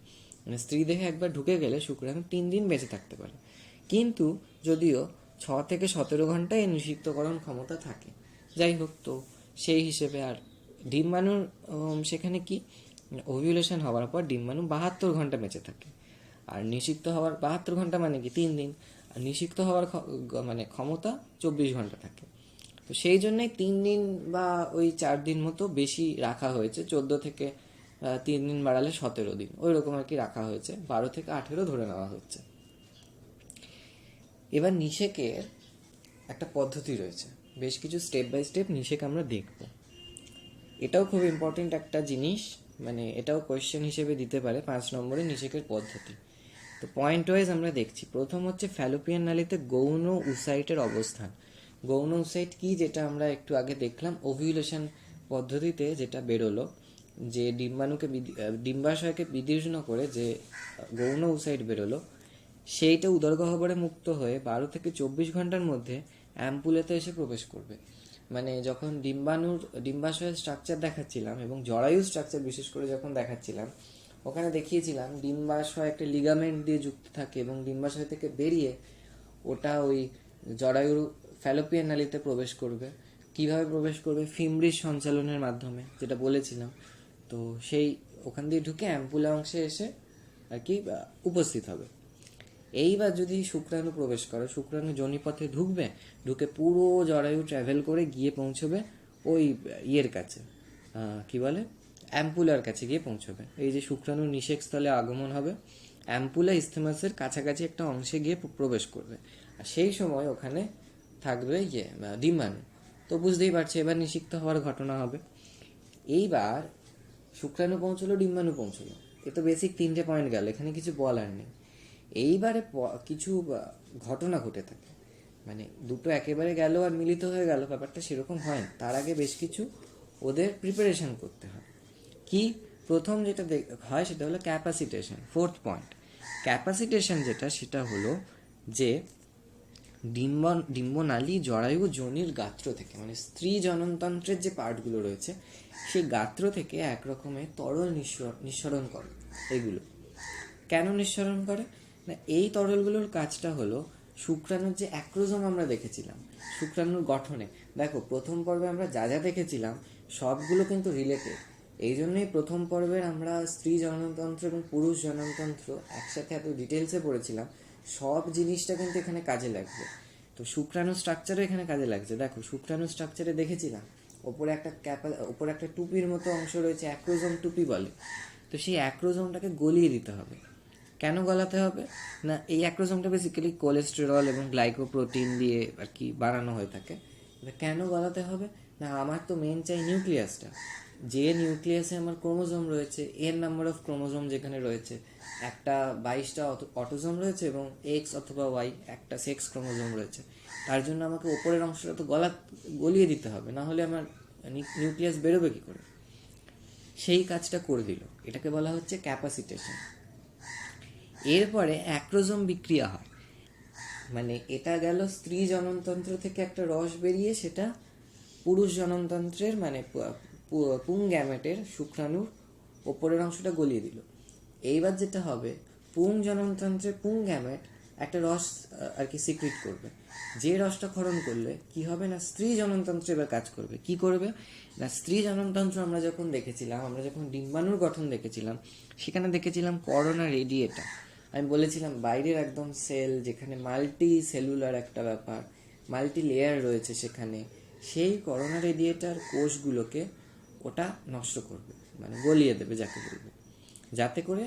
মানে স্ত্রী দেহে একবার ঢুকে গেলে শুক্রাণু 3 দিন বেঁচে থাকতে পারে, কিন্তু যদিও 6 থেকে 17 ঘন্টায় এই নিষিক্তকরণ ক্ষমতা থাকে। যাই হোক, তো সেই হিসেবে আর ডিম্বাণুর সেখানে কি, ওভিউলেশন হওয়ার পর ডিম্বাণু 72 ঘন্টা বেঁচে থাকে। আর নিষিক্ত হওয়ার 72 ঘন্টা মানে কি 3 দিন, আর নিষিক্ত হওয়ার মানে ক্ষমতা 24 ঘন্টা থাকে। তো সেই জন্যই 3 দিন বা ওই 4 দিন মতো বেশি রাখা হয়েছে, 14 থেকে 3 দিন বাড়ালে 17 দিন, ওই রকম আর কি রাখা হয়েছে, 12 থেকে 18 ধরে নেওয়া হচ্ছে। এবার নিষেকের একটা পদ্ধতি রয়েছে, বেশ কিছু স্টেপ বাই স্টেপ নিষেক আমরা দেখব। এটাও খুব ইম্পর্টেন্ট একটা জিনিস, মানে এটাও কোয়েশ্চেন হিসেবে দিতে পারে 5 নম্বরে নিষেকের পদ্ধতি। তো পয়েন্ট ওয়াইজ আমরা দেখছি। প্রথম হচ্ছে ফ্যালোপিয়ান নালীতে গৌণ উসাইটের অবস্থান। গৌণ উসাইট কি, যেটা আমরা একটু আগে দেখলাম ওভিউলেশন পদ্ধতিতে যেটা বেরোলো, যে ডিম্বাশয়কে বিদীর্ণ করে যে গৌণ উসাইট বেরোলো, সেইটা উদরগহ্বরে মুক্ত হয়ে 12 থেকে 24 ঘন্টার মধ্যে অ্যাম্পুলেতে এসে প্রবেশ করবে। মানে যখন ডিম্বাশয়ের স্ট্রাকচার দেখাচ্ছিলাম এবং জরায়ু স্ট্রাকচার বিশেষ করে যখন দেখাচ্ছিলাম, ওখানে দেখিয়েছিলাম ডিম্বাশয় একটা লিগামেন্ট দিয়ে যুক্ত থাকে এবং ডিম্বাশয় থেকে বেরিয়ে ওটা ওই জরায়ুর ফ্যালোপিয়ান নালীতে প্রবেশ করবে। কিভাবে প্রবেশ করবে? ফিমব্রিজ সঞ্চালনের মাধ্যমে, যেটা বলেছিলাম। তো সেই ওখান দিয়ে ঢুকে অ্যাম্পুলা অংশে এসে আর কি উপস্থিত হবে। এইবার যদি শুক্রাণু প্রবেশ করে, শুক্রাণু যোনিপথে ঢুকে পুরো জরায়ু ট্রাভেল করে গিয়ে পৌঁছবে ওই ইয়ের কাছে, কি বলে, অ্যাম্পুলার কাছে গিয়ে পৌঁছবে। এই যে শুক্রাণু নিষেক স্থলে আগমন হবে, অ্যাম্পুলা ইস্থেমাসের কাছাকাছি একটা অংশে গিয়ে প্রবেশ করবে, আর সেই সময় ওখানে থাকবে ডিম্বাণু। তো বুঝতেই পারছে এবার নিষিক্ত হওয়ার ঘটনা হবে। এইবার শুক্রাণু পৌঁছলো, ডিম্বাণু পৌঁছলো, এ তো বেসিক 3টে পয়েন্ট গেল, এখানে কিছু বলার নেই। এইবারে কিছু ঘটনা ঘটে থাকে, মানে দুটো একেবারে গেল আর মিলিত হয়ে গেল, ব্যাপারটা সেরকম হয় না। তার আগে বেশ কিছু ওদের প্রিপারেশন করতে হয়। কি প্রথম যেটা হয় সেটা হলো ক্যাপাসিটেশন, 4th পয়েন্ট। ক্যাপাসিটেশন সেটা হলো যে ডিম্বনালী জরায়ু যোনির গাত্র থেকে, মানে স্ত্রী জননতন্ত্রের যে পার্টগুলো রয়েছে সেই গাত্র থেকে এক রকমের তরল নিঃসরণ করে। এগুলো কেন নিঃসরণ করে না, এই তরলগুলোর কাজটা হলো শুক্রাণুর যে অ্যাক্রোজোম আমরা দেখেছিলাম শুক্রাণুর গঠনে। দেখো প্রথম পর্বে আমরা যা যা দেখেছিলাম সবগুলো কিন্তু রিলেটেড। এই জন্যই প্রথম পর্বের আমরা স্ত্রী জননতন্ত্র এবং পুরুষ জননতন্ত্র একসাথে এত ডিটেলসে পড়েছিলাম। সব জিনিসটা কিন্তু এখানে কাজে লাগবে। তো শুক্রাণু স্ট্রাকচারও এখানে কাজে লাগছে। দেখো শুক্রাণু স্ট্রাকচারে দেখেছিলাম ওপরে একটা টুপির মতো অংশ রয়েছে, অ্যাক্রোজোম টুপি বলে। তো সেই অ্যাক্রোজোমটাকে গলিয়ে দিতে হবে। কেন গলাতে হবে না, এই অ্যাক্রোজোমটা বেসিক্যালি কোলেস্টেরল এবং গ্লাইকোপ্রোটিন দিয়ে আর কি বানানো হয়ে থাকে। কেন গলাতে হবে না, আমার তো মেন চাই নিউক্লিয়াসটা। যে নিউক্লিয়াসে আমার ক্রোমোজোম রয়েছে, এর নাম্বার অফ ক্রোমোজোম যেখানে রয়েছে, একটা 22টা অটোজোম রয়েছে এবং এক্স অথবা ওয়াই একটা সেক্স ক্রোমোজোম রয়েছে। তার জন্য আমাকে ওপরের অংশটা তো গলিয়ে দিতে হবে, না হলে আমার নিউক্লিয়াস বেরোবে কী করে? সেই কাজটা করে দিল, এটাকে বলা হচ্ছে ক্যাপাসিটেশন। এরপরে অ্যাক্রোজোম বিক্রিয়া হয়, মানে এটা গেল স্ত্রী জননতন্ত্র থেকে একটা রস বেরিয়ে সেটা পুরুষ জননতন্ত্রের মানে পুং গ্যামেটের শুক্রাণুর ওপরের অংশটা গলিয়ে দিল। এইবার যেটা হবে, পুং জননতন্ত্রের পুং গ্যামেট একটা রস আর কি সিক্রিট করবে। যে রসটা ক্ষরণ করলে কি হবে না, স্ত্রী জননতন্ত্র এবার কাজ করবে। কি করবে না, স্ত্রী জননতন্ত্র আমরা যখন ডিম্বাণুর গঠন দেখেছিলাম, সেখানে দেখেছিলাম করোনা রেডিয়েটা। আমি বলেছিলাম বাইরের একদম সেল, যেখানে মাল্টি সেলুলার একটা ব্যাপার, মাল্টি লেয়ার রয়েছে সেখানে, সেই করোনা রেডিয়েটার কোষগুলোকে ওটা নষ্ট করবে, মানে গলিয়ে দেবে যাকে বলবে, যাতে করে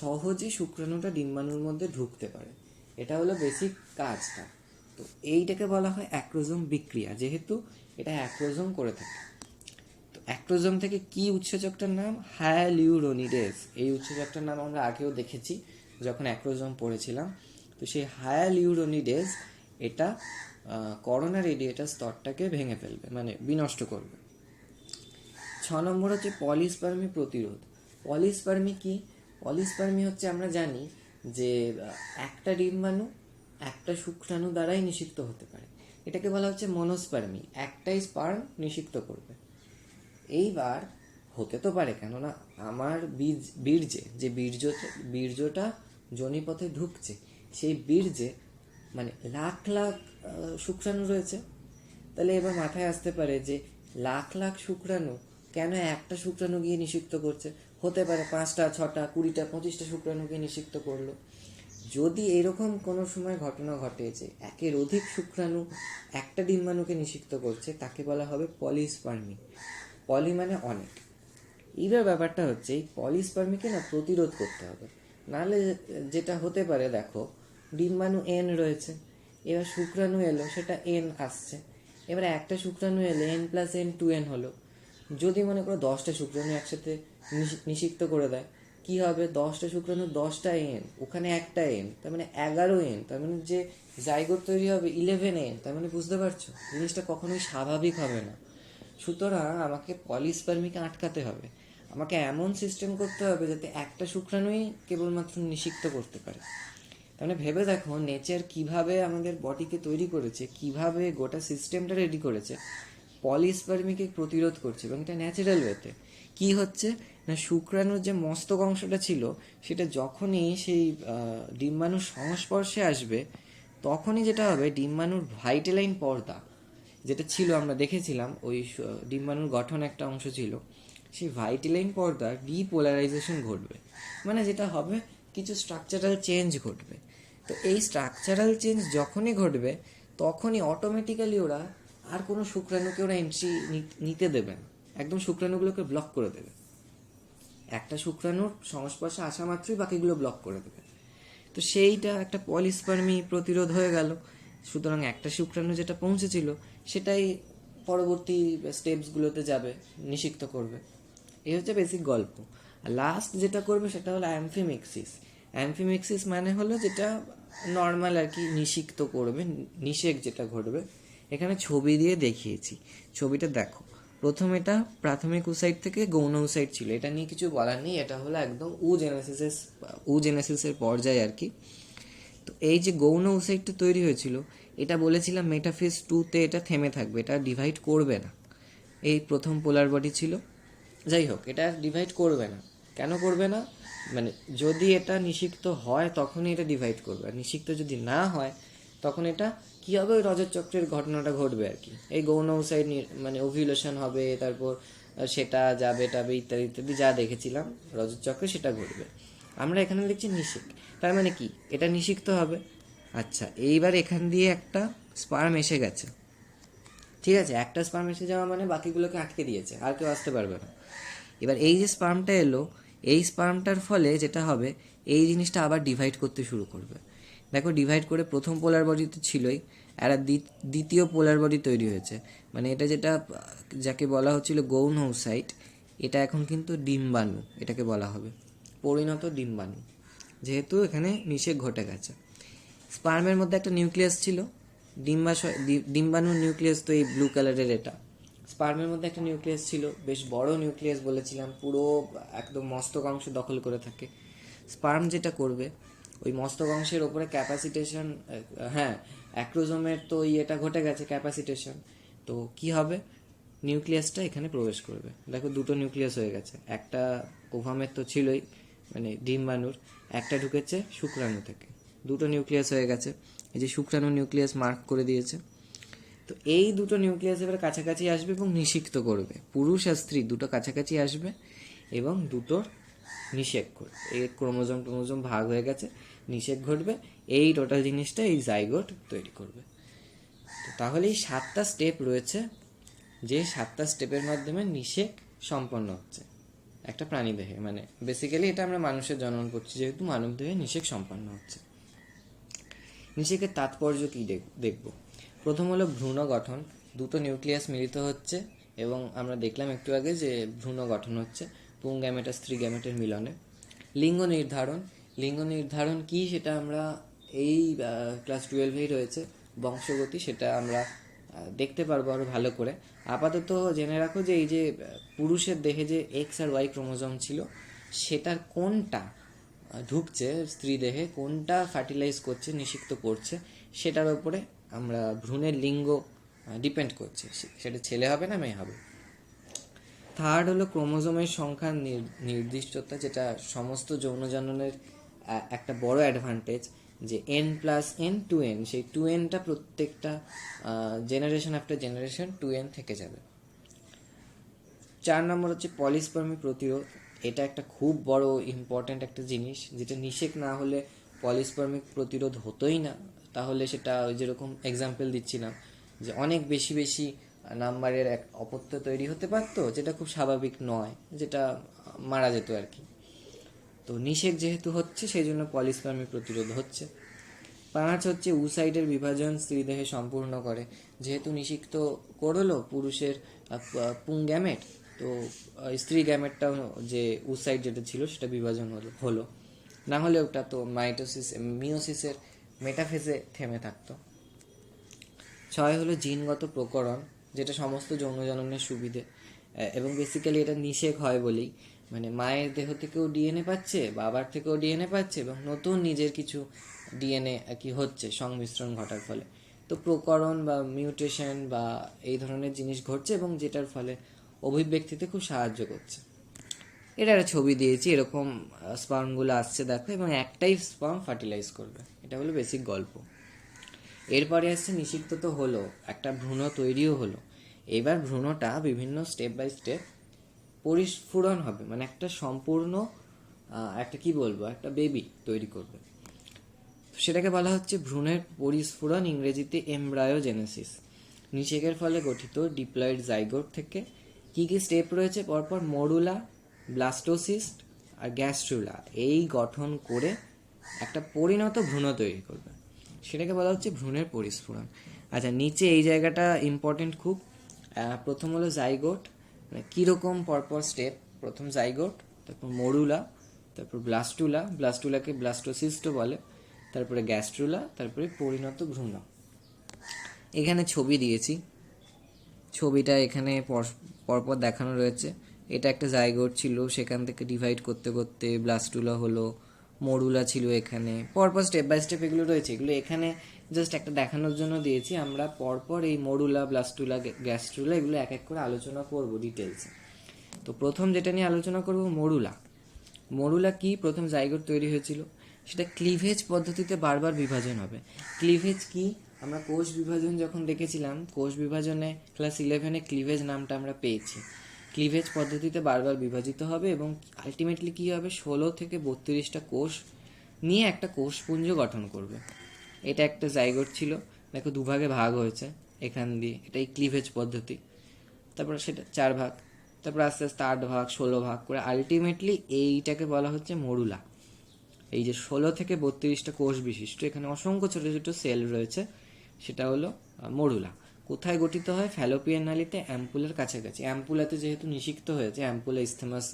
সহজে শুক্রাণুটা ডিম্বাণুর মধ্যে ঢুকতে পারে। এটা হলো বেসিক কাজটা। তো এইটাকে বলা হয় অ্যাক্রোজোম বিক্রিয়া, যেহেতু এটা অ্যাক্রোজোম করে থাকে। তো অ্যাক্রোজোম থেকে কি উৎসেচকটার নাম? হায়ালিউরোনিডেজ। এই উৎসেচকটার নাম আমরা আগেও দেখেছি যখন অ্যাক্রোজোম পড়েছিলাম। তো সেই হায়ালিউরোনিডেজ এটা করোনা রেডিয়েটার স্তরটাকে ভেঙে ফেলবে, মানে বিনষ্ট করবে। 6 নম্বর হচ্ছে পলিস্পার্মি প্রতিরোধ। পলিস্পার্মি কি? পলিস্পার্মি হচ্ছে আমরা জানি যে একটা ডিম্বাণু একটা শুক্রাণু দ্বারাই নিষিক্ত হতে পারে। এটাকে বলা হচ্ছে মনোস্পার্মি, একটাই স্পার্ম নিষিক্ত করবে। এইবার হতে তো পারে, কেননা আমার বীর্যটা যোনিপথে ঢুকছে, সেই বীর্যে মানে লাখ লাখ শুক্রাণু রয়েছে। তাহলে এবার মাথায় আসতে পারে যে লাখ লাখ শুক্রাণু কেন একটা শুক্রাণু গিয়ে নিষিক্ত করছে? হতে পারে 5টা 6টা 20টা 25টা শুক্রাণু গিয়ে নিষিক্ত করলো। যদি এরকম কোনো সময় ঘটনা ঘটে যে একের অধিক শুক্রাণু একটা ডিম্বাণুকে নিষিক্ত করছে, তাকে বলা হবে পলিস্পার্মি। পলি মানে অনেক। এইবার ব্যাপারটা হচ্ছে এই পলিস্পার্মিকে না প্রতিরোধ করতে হবে, নাহলে যেটা হতে পারে, দেখো ডিম্বাণু এন রয়েছে, এবার শুক্রাণু এলো, সেটা এন আসছে, এবার একটা শুক্রাণু এলে n+n 2n হলো। যদি মনে করো 10টা শুক্রাণু একসাথে নিষিক্ত করে দেয়, কি হবে? 10টা শুক্রাণু 10টা এন, ওখানে একটা এন, তার মানে 11n, তার মানে যে জাইগোট তৈরি হবে 11n। তার মানে বুঝতে পারছো জিনিসটা কখনোই স্বাভাবিক হবে না। সুতরাং আমাকে পলিস্পার্মিকে আটকাতে হবে, আমাকে এমন সিস্টেম করতে হবে যাতে একটা শুক্রাণুই কেবলমাত্র নিষিক্ত করতে পারে। তার মানে ভেবে দেখো নেচার কিভাবে আমাদের বডিকে তৈরি করেছে, কিভাবে গোটা সিস্টেমটা রেডি করেছে পলিস্পার্মিকে প্রতিরোধ করছে, এবং এটা ন্যাচারাল ওয়েতে। কি হচ্ছে না, শুক্রাণুর যে মস্তক অংশটা ছিল, সেটা যখনই সেই ডিম্বাণুর সংস্পর্শে আসবে, তখনই যেটা হবে, ডিম্বাণুর ভাইটালাইন পর্দা যেটা ছিল, আমরা দেখেছিলাম ওই ডিম্বাণুর গঠন একটা অংশ ছিল, সেই ভাইটালাইন পর্দার ডিপোলারাইজেশন ঘটবে। মানে যেটা হবে, কিছু স্ট্রাকচারাল চেঞ্জ ঘটবে। তো এই স্ট্রাকচারাল চেঞ্জ যখনই ঘটবে, তখনই অটোমেটিক্যালি ওরা আর কোনো শুক্রাণুকে ওরা এন্ট্রি নিতে দেবে না, একদম শুক্রাণুগুলোকে ব্লক করে দেবে। একটা শুক্রাণুর সংস্পর্শে আসা মাত্রই বাকিগুলো ব্লক করে দেবে। তো সেইটা একটা পলিস্পার্মি প্রতিরোধ হয়ে গেল। সুতরাং একটা শুক্রাণু যেটা পৌঁছেছিল, সেটাই পরবর্তী স্টেপসগুলোতে যাবে, নিষিক্ত করবে। এই হচ্ছে বেসিক গল্প। আর লাস্ট যেটা করবে সেটা হলো অ্যামফিমিক্সিস। অ্যামফিমিক্সিস মানে হলো যেটা নর্মাল আর কি, নিষিক্ত করবে, নিষেক যেটা ঘটবে। এখানে ছবি দিয়ে দেখিয়েছি, ছবিটা দেখো। প্রথম এটা প্রাথমিক উসাইট থেকে গৌণ উসাইট ছিল, এটা নিয়ে কিছু বলার নেই, এটা হলো একদম জেনেসিসের পর্যায়ে আর কি। তো এই যে গৌণ উসাইটটা তৈরি হয়েছিল, এটা বলেছিলাম মেটাফেজ 2-তে এটা থেমে থাকবে, এটা ডিভাইড করবে না। এই প্রথম পোলার বডি ছিল, যাই হোক, এটা ডিভাইড করবে না। কেন করবে না? মানে যদি এটা নিষিক্ত হয় তখনই এটা ডিভাইড করবে, আর নিষিক্ত যদি না হয় তখন এটা কী হবে, ওই রজত চক্রের ঘটনাটা ঘটবে আর কি। এই গৌণ উসাইড মানে ওভিউলেশন হবে, তারপর সেটা যাবে টাবে ইত্যাদি ইত্যাদি, যা দেখেছিলাম রজত চক্রে সেটা ঘটবে। আমরা এখানে দেখছি নিষেক, তার মানে কি এটা নিষিক্ত হবে। আচ্ছা, এইবার এখান দিয়ে একটা স্পার্ম এসে গেছে, ঠিক আছে, একটা স্পার্ম এসে যাওয়া মানে বাকিগুলোকে আটকে দিয়েছে, আর কেউ আসতে পারবে না। এবার এই যে স্পার্মটা এলো, এই স্পার্মটার ফলে যেটা হবে, এই জিনিসটা আবার ডিভাইড করতে শুরু করবে। দেখো ডিভাইড করে প্রথম পোলার বডি তো ছিলই, আর দ্বিতীয় পোলার বডি তৈরি হয়েছে। মানে এটা যেটা যাকে বলা হচ্ছিল গৌণ ওসাইট, এটা এখন কিন্তু ডিম্বাণু এটাকে বলা হবে, পরিণত ডিম্বাণু, যেহেতু এখানে নিষেক ঘটে গেছে। স্পার্মের মধ্যে একটা নিউক্লিয়াস ছিল, ডিম্বাণুর নিউক্লিয়াস তো এই ব্লু কালারের, এটা স্পার্মের মধ্যে একটা নিউক্লিয়াস ছিল, বেশ বড় নিউক্লিয়াস বলেছিলাম, পুরো একদম মস্তক অংশ দখল করে থাকে। স্পার্ম যেটা করবে, ওই মস্তক অংশের ওপরে ক্যাপাসিটেশন, হ্যাঁ অ্যাক্রোজোমের তো এটা ঘটে গেছে ক্যাপাসিটেশন, তো কি হবে, নিউক্লিয়াসটা এখানে প্রবেশ করবে। দেখো দুটো নিউক্লিয়াস হয়ে গেছে, একটা ওভামের তো ছিলই মানে ডিম্বাণুর, একটা ঢুকেছে শুক্রাণু থেকে, দুটো নিউক্লিয়াস হয়ে গেছে। এই যে শুক্রাণু নিউক্লিয়াস মার্ক করে দিয়েছে। তো এই দুটো নিউক্লিয়াস এবার কাছাকাছি আসবে এবং নিষিক্ত করবে, পুরুষ আর স্ত্রী দুটো কাছাকাছি আসবে এবং দুটোর নিষেক করবে। এই ক্রোমোজোম ভাগ হয়ে গেছে, নিষেক ঘটবে, এই টোটাল জিনিসটা এই জাইগোট তৈরি করবে। তো তাহলে এই 7টা স্টেপ রয়েছে, যে 7টা স্টেপের মাধ্যমে নিষেক সম্পন্ন হচ্ছে একটা প্রাণীদেহে। মানে বেসিক্যালি এটা আমরা মানুষের জন্ম করছি, যেহেতু মানবদেহে নিষেক সম্পন্ন হচ্ছে। নিষেকের তাৎপর্য কী দেখব। প্রথম হলো ভ্রূণ গঠন, দুটো নিউক্লিয়াস মিলিত হচ্ছে, এবং আমরা দেখলাম একটু আগে যে ভ্রূণ গঠন হচ্ছে পুং গ্যামেট আর স্ত্রী গ্যামেটের মিলনে। লিঙ্গ নির্ধারণ কি সেটা আমরা এই ক্লাস 12-এই রয়েছে বংশগতি, সেটা আমরা দেখতে পারবো আরও ভালো করে। আপাতত জেনে রাখো যে এই যে পুরুষের দেহে যে এক্স আর ওয়াই ক্রোমোজোম ছিল, সেটার কোনটা ঢুকছে স্ত্রী দেহে, কোনটা ফার্টিলাইজ করছে, নিষিক্ত করছে, সেটার উপরে আমরা ভ্রূণের লিঙ্গ ডিপেন্ড করছে, সেটা ছেলে হবে না মেয়ে হবে। থার্ড হলো ক্রোমোজোমের সংখ্যার নির্দিষ্টতা, যেটা সমস্ত যৌনজননের একটা বড় অ্যাডভান্টেজ, যে n+n 2n, সেই 2nটা প্রত্যেকটা জেনারেশন আফটার জেনারেশন 2n থেকে যাবে। 4 নম্বর হচ্ছে পলিস্পার্মি প্রতিরোধ, এটা একটা খুব বড় ইম্পর্ট্যান্ট একটা জিনিস, যেটা নিষেক না হলে পলিস্পার্মিক প্রতিরোধ হতোই না, তাহলে সেটা ওই যেরকম এক্সাম্পল দিচ্ছিলাম যে অনেক বেশি বেশি নাম্বারের এক অপত্য তৈরি হতে পারতো, যেটা খুব স্বাভাবিক নয়, যেটা মারা যেত আর কি। তো নিষেক যেহেতু হচ্ছে সেই জন্য পলিস্পার্মি প্রতিরোধ হচ্ছে। 5 হচ্ছে উসাইডের বিভাজন স্ত্রীদেহে সম্পূর্ণ করে। যেহেতু নিষিক্ত করলো পুরুষের পুংগ্যামেট, তো স্ত্রী গ্যামেটটাও যে উসাইড যেটা ছিল সেটা বিভাজন হলো, না হলে ওটা তো মিওসিসের মেটাফেজে থেমে থাকতো। 6 হলো জিনগত প্রকরণ, যেটা সমস্ত যৌন জননের সুবিধে, এবং বেসিক্যালি এটা নিষেক হয় বলেই, মানে মায়ের দেহ থেকেও ডিএনএ পাচ্ছে, বাবার থেকেও ডিএনএ পাচ্ছে, এবং নতুন নিজের কিছু ডিএনএ কি হচ্ছে সংমিশ্রণ ঘটার ফলে। তো প্রকরণ বা মিউটেশন বা এই ধরনের জিনিস ঘটছে, এবং যেটার ফলে অভিব্যক্তিতে খুব সাহায্য করছে। এটা একটা ছবি দিয়েছি, এরকম স্পার্মগুলো আসছে দেখো, এবং একটাই স্পার্ম ফার্টিলাইজ করবে। এটা হলো বেসিক গল্প। এরপরে আসছে নিষিক্ত তো হলো, একটা ভ্রূণ তৈরিও হলো। এবার ভ্রূণটা বিভিন্ন স্টেপ বাই স্টেপ পরিস্ফুরণ হবে, মানে একটা সম্পূর্ণ একটা কি বলবো একটা বেবি তৈরি করবে। সেটাকে বলা হচ্ছে ভ্রূণের পরিস্ফুরণ, ইংরেজিতে এমব্রায়োজেনেসিস। নিষেকের ফলে গঠিত ডিপ্লয়েড জাইগোট থেকে কি কি স্টেপ রয়েছে পরপর? মরুলা, ব্লাস্টোসিস্ট আর গ্যাস্ট্রুলা এই গঠন করে একটা পরিণত ভ্রূণ তৈরি করবে, সেটাকে বলা হচ্ছে ভ্রূণের পরিস্ফুরণ। আচ্ছা, নিচে এই জায়গাটা ইম্পর্টেন্ট খুব। প্রথম হলো জাইগোট, মানে কীরকম পরপর স্টেপ। প্রথম জাইগোট, তারপর মরুলা, তারপর ব্লাস্টুলা, ব্লাস্টুলাকে ব্লাস্টোসিস্টও বলে, তারপরে গ্যাস্ট্রুলা, তারপরে পরিণত ভ্রূণ। এখানে ছবি দিয়েছি, ছবিটা এখানে পরপর দেখানো রয়েছে। এটা একটা জাইগোট ছিল, সেখান থেকে ডিভাইড করতে করতে ব্লাস্টুলা হলো, মরুলা ছিল, এখানে পরপর স্টেপ বাই স্টেপ এগুলো রয়েছে। এগুলো এখানে জাস্ট একটা দেখানোর জন্য দিয়েছি। আমরা পরপর এই মরুলা, ব্লাস্টুলা, গ্যাস্ট্রুলা এগুলো এক এক করে আলোচনা করব ডিটেলসে। তো প্রথম যেটা নিয়ে আলোচনা করব মরুলা। মরুলা কি? প্রথম জাইগোট তৈরি হয়েছিল, সেটা ক্লিভেজ পদ্ধতিতে বারবার বিভাজন হবে। ক্লিভেজ কি? আমরা কোষ বিভাজন যখন দেখেছিলাম, কোষ বিভাজনে ক্লাস 11-এ ক্লিভেজ নামটা আমরা পেয়েছি। ক্লিভেজ পদ্ধতিতে বারবার বিভাজিত হবে এবং আলটিমেটলি কী হবে, 16 থেকে 32টা কোষ নিয়ে একটা কোষপুঞ্জ গঠন করবে। এটা একটা জাইগোট ছিল, দেখো দুভাগে ভাগ হয়েছে এখান দিয়ে, এটাই ক্লিভেজ পদ্ধতি। তারপর সেটা 4 ভাগ, তারপর আস্তে আস্তে 8 ভাগ, 16 ভাগ করে আলটিমেটলি এইটাকে বলা হচ্ছে মরুলা। এই যে 16 থেকে 32টা কোষ বিশিষ্ট, এখানে অসংখ্য ছোট ছোট সেল রয়েছে, সেটা হলো মরুলা। কোথায় গঠিত হয়? ফ্যালোপিয়ান নালীতে অ্যাম্পুলার কাছাকাছি। অ্যাম্পুলাতে যেহেতু নিষিক্ত হয়েছে, অ্যাম্পুলা ইস্থেমাস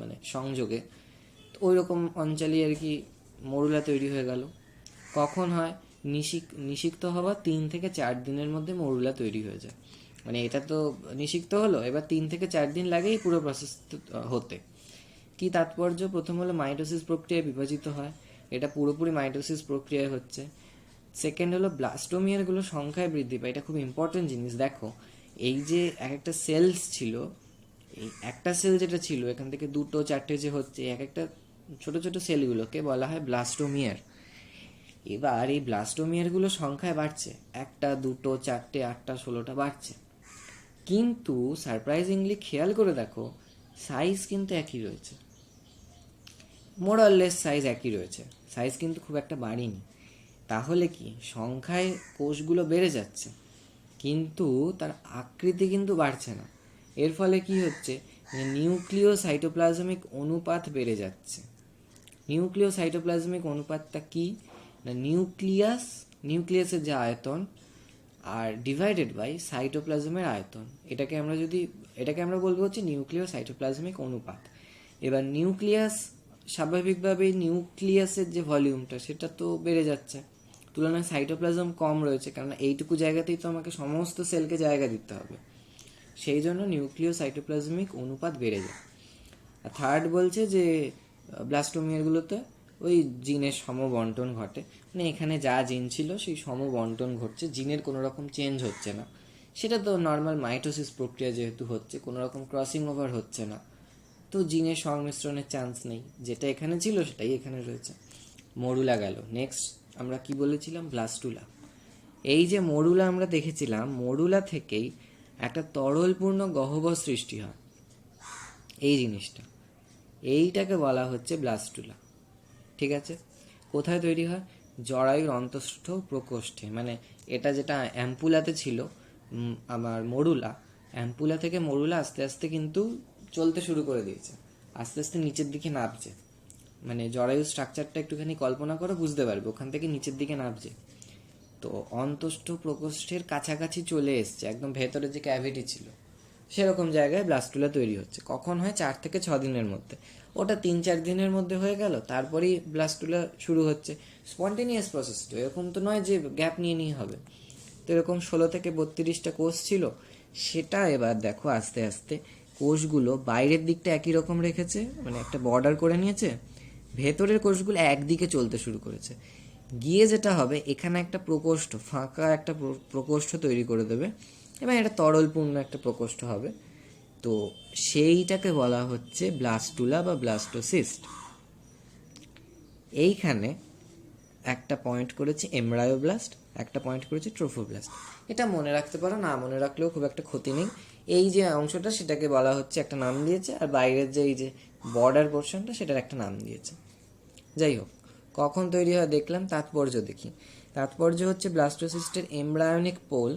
মানে সংযোগে, তো ওই রকম অঞ্চলে আর কি মরুলা তৈরি হয়ে গেল। কখন হয়? নিষিক্ত হওয়া 3 থেকে 4 দিনের মধ্যে মরুলা তৈরি হয়ে যায়। মানে এটা তো নিষিক্ত হলো, এবার 3 থেকে 4 দিন লাগে এই পুরো প্রসেস হতে। কি তাৎপর্য? প্রথম হলো মাইটোসিস প্রক্রিয়ায় বিভাজিত হয়, এটা পুরোপুরি মাইটোসিস প্রক্রিয়ায় হচ্ছে। সেকেন্ড হলো ব্লাস্টোমিয়ারগুলো সংখ্যায় বৃদ্ধি পায়, এটা খুব ইম্পর্টেন্ট জিনিস। দেখো এই যে এক একটা সেলস ছিল, এই একটা সেল যেটা ছিল এখান থেকে 2, 4টে যে হচ্ছে, এক একটা ছোট ছোট সেলগুলোকে বলা হয় ব্লাস্টোমিয়ার। এবার এই ব্লাস্টোমিয়ারগুলো সংখ্যায় বাড়ছে, 1টা, 2টো, 4টে, 8টা, 16টা বাড়ছে, কিন্তু সারপ্রাইজিংলি খেয়াল করে দেখো সাইজ কিন্তু একই রয়েছে, মোরলেস সাইজ একই রয়েছে, সাইজ কিন্তু খুব একটা বাড়েনি। তাহলে কি? সংখ্যায় কোষগুলো বেড়ে যাচ্ছে, কিন্তু তার আকৃতি কিন্তু বাড়ছে না। এর ফলে কি হচ্ছে? নিউক্লিয় সাইটোপ্লাজমিক অনুপাত বেড়ে যাচ্ছে। নিউক্লিয় সাইটোপ্লাজমিক অনুপাতটা কি না, নিউক্লিয়াসের যে আয়তন আর ডিভাইডেড বাই সাইটোপ্লাজমের আয়তন, এটাকে আমরা বলবো হচ্ছে নিউক্লিয় সাইটোপ্লাজমিক অনুপাত। এবার নিউক্লিয়াস স্বাভাবিকভাবেই নিউক্লিয়াসের যে ভলিউমটা সেটা তো বেড়ে যাচ্ছে, তুলনায় সাইটোপ্লাজম কম রয়েছে, কারণ এইটুকু জায়গাতেই তো আমাকে সমস্ত সেলকে জায়গা দিতে হবে, সেই জন্য নিউক্লিয় সাইটোপ্লাজমিক অনুপাত বেড়ে যায়। আর থার্ড বলছে যে ব্লাস্টোমিয়ারগুলোতে ওই জিনের সমবন্টন ঘটে, মানে এখানে যা জিন ছিল সেই সমবন্টন ঘটছে, জিনের কোনো রকম চেঞ্জ হচ্ছে না। সেটা তো নর্মাল মাইটোসিস প্রক্রিয়া যেহেতু হচ্ছে, কোনো রকম ক্রসিং ওভার হচ্ছে না, তো জিনের সংমিশ্রণের চান্স নেই, যেটা এখানে ছিল সেটাই এখানে রয়েছে। মরুলা গেল। নেক্সট আমরা কি বলেছিলাম? ব্লাস্টুলা। এই যে মরুলা আমরা দেখেছিলাম, মরুলা থেকেই একটা তরলপূর্ণ গহ্বর সৃষ্টি হয়, এই জিনিসটা, এইটাকে বলা হচ্ছে ব্লাস্টুলা। ঠিক আছে? কোথায় তৈরি হয়? জরায়ুর অন্তঃস্থ প্রকোষ্ঠে। মানে এটা যেটা অ্যাম্পুলাতে ছিল, আমার মরুলা, অ্যাম্পুলা থেকে মরুলা আস্তে আস্তে কিন্তু চলতে শুরু করে দিয়েছে, আস্তে আস্তে নিচের দিকে নামছে। মানে জরায়ুর স্ট্রাকচারটা একটুখানি কল্পনা করো, বুঝতে পারবে, ওখান থেকে নিচের দিকে নামছে। তো অন্তঃস্থ প্রকোষ্ঠের কাছাকাছি চলে এসছে, একদম ভেতরে যে ক্যাভিটি ছিল সেরকম জায়গায় ব্লাস্টুলা তৈরি হচ্ছে। কখন হয়? 4 থেকে 6 দিনের মধ্যে। ওটা 3-4 দিনের মধ্যে হয়ে গেল, তারপরেই ব্লাস্টুলা শুরু হচ্ছে। স্পন্টেনিয়াস প্রসেস তো, এরকম তো নয় যে গ্যাপ নিয়ে নিয়ে হবে। তো এরকম 16 থেকে 32টা কোষ ছিল। সেটা এবার দেখো আস্তে আস্তে কোষগুলো বাইরের দিকটা একই রকম রেখেছে, মানে একটা বর্ডার করে নিয়েছে, ভেতরের কোষগুলো একদিকে চলতে শুরু করেছে। গিয়ে যেটা হবে, এখানে একটা প্রকোষ্ঠ, ফাঁকা একটা প্রকোষ্ঠ তৈরি করে দেবে, এবং এটা তরলপূর্ণ একটা প্রকোষ্ঠ হবে। তো সেইটাকে বলা হচ্ছে ব্লাস্টুলা বা ব্লাস্টোসিস্ট। এইখানে একটা পয়েন্ট করেছে এমব্রায়োব্লাস্ট, একটা পয়েন্ট করেছে ট্রোফোব্লাস্ট। এটা মনে রাখতে পারো, না মনে রাখলেও খুব একটা ক্ষতি নেই। এই যে অংশটা সেটাকে বলা হচ্ছে, একটা নাম দিয়েছে, আর বাইরের যে এই যে বর্ডার পোর্শনটা সেটার একটা নাম দিয়েছে। যাই হোক, কখন তৈরি হয় দেখলাম, তাৎপর্য দেখি। তাৎপর্য হচ্ছে ব্লাস্টোসিস্টের এমব্রায়োনিক পোল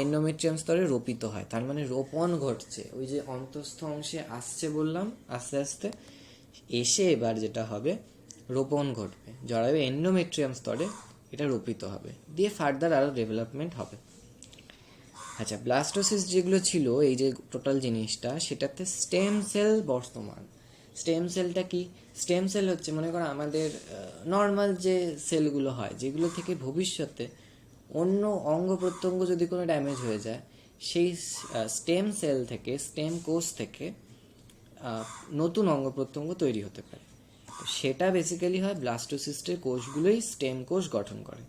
এন্ডোমেট্রিয়াম স্তরে রোপিত হয়, তার মানে রোপণ ঘটছে, ওই যে অন্তঃস্থ অংশে আসছে বললাম, আস্তে আস্তে এসে এবার যেটা হবে রোপণ ঘটবে, জরায়ু এন্ডোমেট্রিয়াম স্তরে এটা রোপিত হবে, দিয়ে ফার্দার আরও ডেভেলপমেন্ট হবে। আচ্ছা, ব্লাস্টোসিস্ট যেগুলো ছিল, এই যে টোটাল জিনিসটা, সেটাতে স্টেম সেল বর্তমান। স্টেম সেলটা কি? স্টেম সেল হচ্ছে, মনে করো আমাদের নর্মাল যে সেলগুলো হয়, যেগুলো থেকে ভবিষ্যতে অন্য অঙ্গ প্রত্যঙ্গ যদি কোনো ড্যামেজ হয়ে যায়, সেই স্টেম সেল থেকে, স্টেম কোষ থেকে নতুন অঙ্গ প্রত্যঙ্গ তৈরি হতে পারে। তো সেটা বেসিক্যালি হয় ব্লাস্টোসিস্টের কোষগুলোই স্টেম কোষ গঠন করে।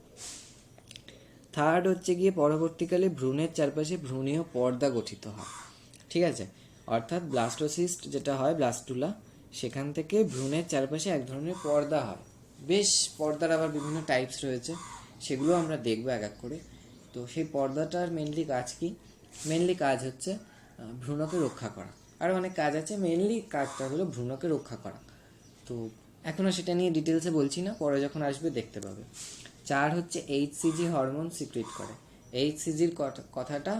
থার্ড হচ্ছে গিয়ে পরবর্তীকালে ভ্রূণের চারপাশে ভ্রূণীয় পর্দা গঠিত হয়। ঠিক আছে, অর্থাৎ ব্লাস্টোসিস্ট যেটা হয়, ব্লাস্টুলা, সেখান থেকে ভ্রূণের চারপাশে এক ধরনের পর্দা হয়। বেশ, পর্দার আবার বিভিন্ন টাইপস রয়েছে, সেগুলো আমরা দেখবো এক এক করে। তো সেই পর্দাটার মেনলি কাজ কি? মেনলি কাজ হচ্ছে ভ্রূণকে রক্ষা করা। আরও অনেক কাজ আছে, মেনলি কাজটা হলো ভ্রূণকে রক্ষা করা। তো এখনও সেটা নিয়ে ডিটেলসে বলছি না, পরে যখন আসবে দেখতে পাবে। 4 হচ্ছে এইচসিজি হরমোন সিক্রেট করে। এইচসিজির কথাটা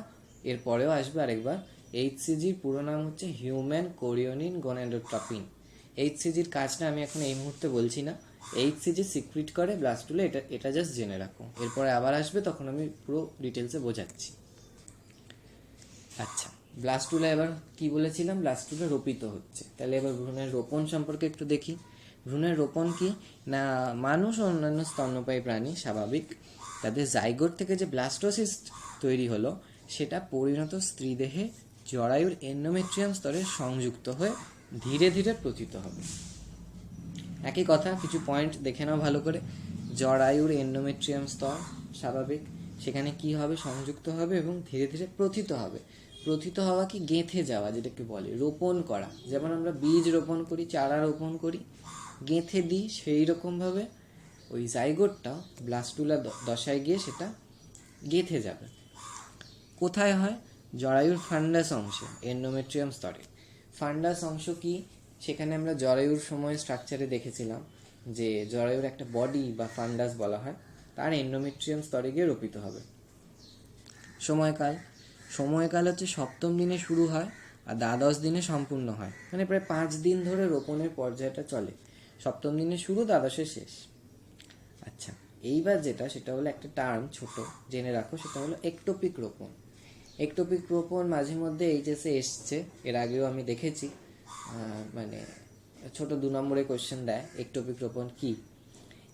এর পরেও আসবে আরেকবার। এইচসিজির পুরো নাম হচ্ছে হিউম্যান কোরিওনিন গনাডোট্রপিন। এইচসিজির কাজটা আমি এখন এই মুহূর্তে বলছি না। এইচসিজি সিক্রেট করে ব্লাস্টুলা, এটা জাস্ট জেনে রাখো, এরপরে আবার আসবে তখন আমি পুরো ডিটেলসে বোঝাচ্ছি। আচ্ছা, ব্লাস্টুলা এবার কি বলেছিলাম, ব্লাস্টুলা রোপিত হচ্ছে। তাহলে এবার ভ্রূণের রোপণ সম্পর্কে একটু দেখি। ভ্রূণের রোপণ কি না, মানুষ ও অন্যান্য স্তন্যপায়ী প্রাণী স্বাভাবিক, তাদের জাইগোট থেকে যে ব্লাস্টোসিস্ট তৈরি হলো, সেটা পরিণত স্ত্রীদেহে জরায়ুর এন্ডোমেট্রিয়াম স্তরে সংযুক্ত হয়ে ধীরে ধীরে প্রথিত হবে। একই কথা, কিছু পয়েন্ট দেখে নাও ভালো করে। জরায়ুর এন্ডোমেট্রিয়াম স্তর স্বাভাবিক, সেখানে কি হবে, সংযুক্ত হবে এবং ধীরে ধীরে প্রথিত হবে। প্রথিত হওয়া কি? গেঁথে যাওয়া, যেটাকে বলে রোপণ করা। যেমন আমরা বীজ রোপণ করি, চারা রোপণ করি, গেঁথে দিই, সেই রকমভাবে ওই জাইগোটটা ব্লাস্টুলা দশায় গিয়ে সেটা গেঁথে যাবে। কোথায় হয়? জরায়ুর ফান্ডাস অংশে, এন্ডোমেট্রিয়াম স্তরে। ফান্ডাস অংশ কি? সেখানে আমরা জরায়ুর সময় স্ট্রাকচারে দেখেছিলাম যে জরায়ুর একটা বডি বা ফান্ডাস বলা হয়, তার এন্ডোমেট্রিয়াম স্তরে গিয়ে রোপিত হবে। সময়কাল, সময়কাল হচ্ছে 7ম দিনে শুরু হয় আর 12 দিনে সম্পূর্ণ হয়, মানে প্রায় 5 দিন ধরে রোপণের পর্যায়টা চলে। 7ম দিনে শুরু, 12 শেষ। আচ্ছা, এইবার যেটা, সেটা হলো একটা টার্ম ছোট জেনে রাখো, সেটা হলো একটোপিক রোপণ। একটোপিক রোপণ মাঝে মধ্যে এইচএসে এসছে, এর আগেও আমি দেখেছি, মানে ছোট 2 নম্বরে কোয়েশ্চেন দেয়, একটোপিক রোপণ কি।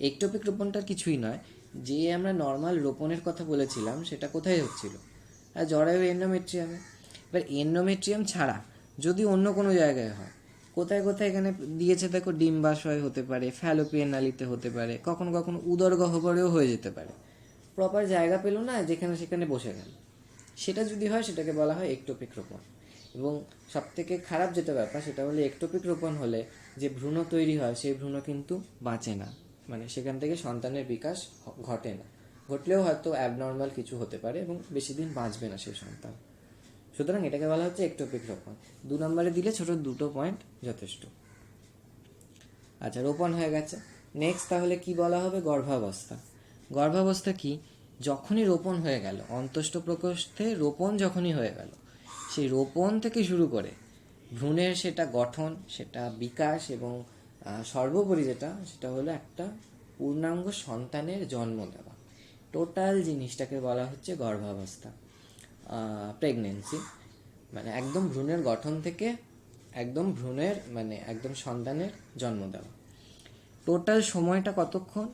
একটোপিক রোপণটা কিছুই নয়, যে আমরা নর্মাল রোপণের কথা বলেছিলাম সেটা কোথায় হচ্ছিল, আর জরায়ু এন্ডোমেট্রিয়ামে। এবার এন্ডোমেট্রিয়াম ছাড়া যদি অন্য কোনো জায়গায় হয়, কোথায় কোথায় এখানে দিয়েছে দেখো, ডিম্বাশয় হতে পারে, ফ্যালোপিয়ান নালীতে হতে পারে, কখনো কখনো উদর গহ্বরেও হয়ে যেতে পারে। প্রপার জায়গা পেল না, যেখানে সেখানে বসে গেল, সেটা যদি হয় সেটাকে বলা হয় একটোপিক রোপণ। এবং সবথেকে খারাপ যেটা ব্যাপার, সেটা হলো একটোপিক রোপণ হলে যে ভ্রূণ তৈরি হয়, সেই ভ্রূণ কিন্তু বাঁচে না, মানে সেখান থেকে সন্তানের বিকাশ ঘটে না। ঘটলেও হয়তো অ্যাবনর্মাল কিছু হতে পারে এবং বেশি দিন বাঁচবে না সেই সন্তান। সুতরাং এটাকে বলা হচ্ছে একটোপিক রোপণ। 2 নম্বরে দিলে ছোট 2টো পয়েন্ট যথেষ্ট। আচ্ছা, রোপণ হয়ে গেছে, নেক্সট তাহলে কি বলা হবে? গর্ভাবস্থা। গর্ভাবস্থা কি? যখনই রোপণ হয়ে গেল, অন্তঃস্থ প্রকোষ্ঠে রোপণ যখনই হয়ে গেল, সেই রোপণ থেকে শুরু করে ভ্রূণের সেটা গঠন, সেটা বিকাশ এবং সর্বোপরি সেটা হলো একটা পূর্ণাঙ্গ সন্তানের জন্ম দেওয়া। টোটাল জিনিসটাকে বলা হচ্ছে গর্ভাবস্থা, প্রেগনেন্সি। মানে একদম ভ্রূণের গঠন থেকে একদম ভ্রূণের মানে একদম সন্তানের জন্ম দেওয়া। টোটাল সময়টা কতক্ষণ?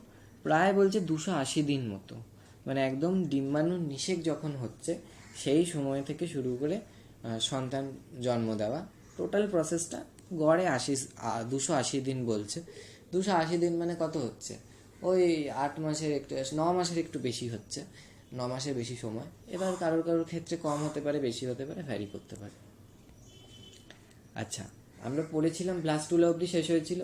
প্রায় বলছে 280 দিন মতো। মানে একদম ডিম্বাণুর নিষেক যখন হচ্ছে সেই সময় থেকে শুরু করে সন্তান জন্ম দেওয়া, টোটাল প্রসেসটা গড়ে 280 দিন বলছে। 280 দিন মানে কত হচ্ছে? ওই 8 মাসের একটু 9 মাসের একটু বেশি হচ্ছে, 9 মাসের বেশি সময়। এবার কারোর কারোর ক্ষেত্রে কম হতে পারে, বেশি হতে পারে, ভ্যারি করতে পারে। আচ্ছা, আমরা পড়েছিলাম ব্লাস্টুলা অবধি শেষ হয়েছিল,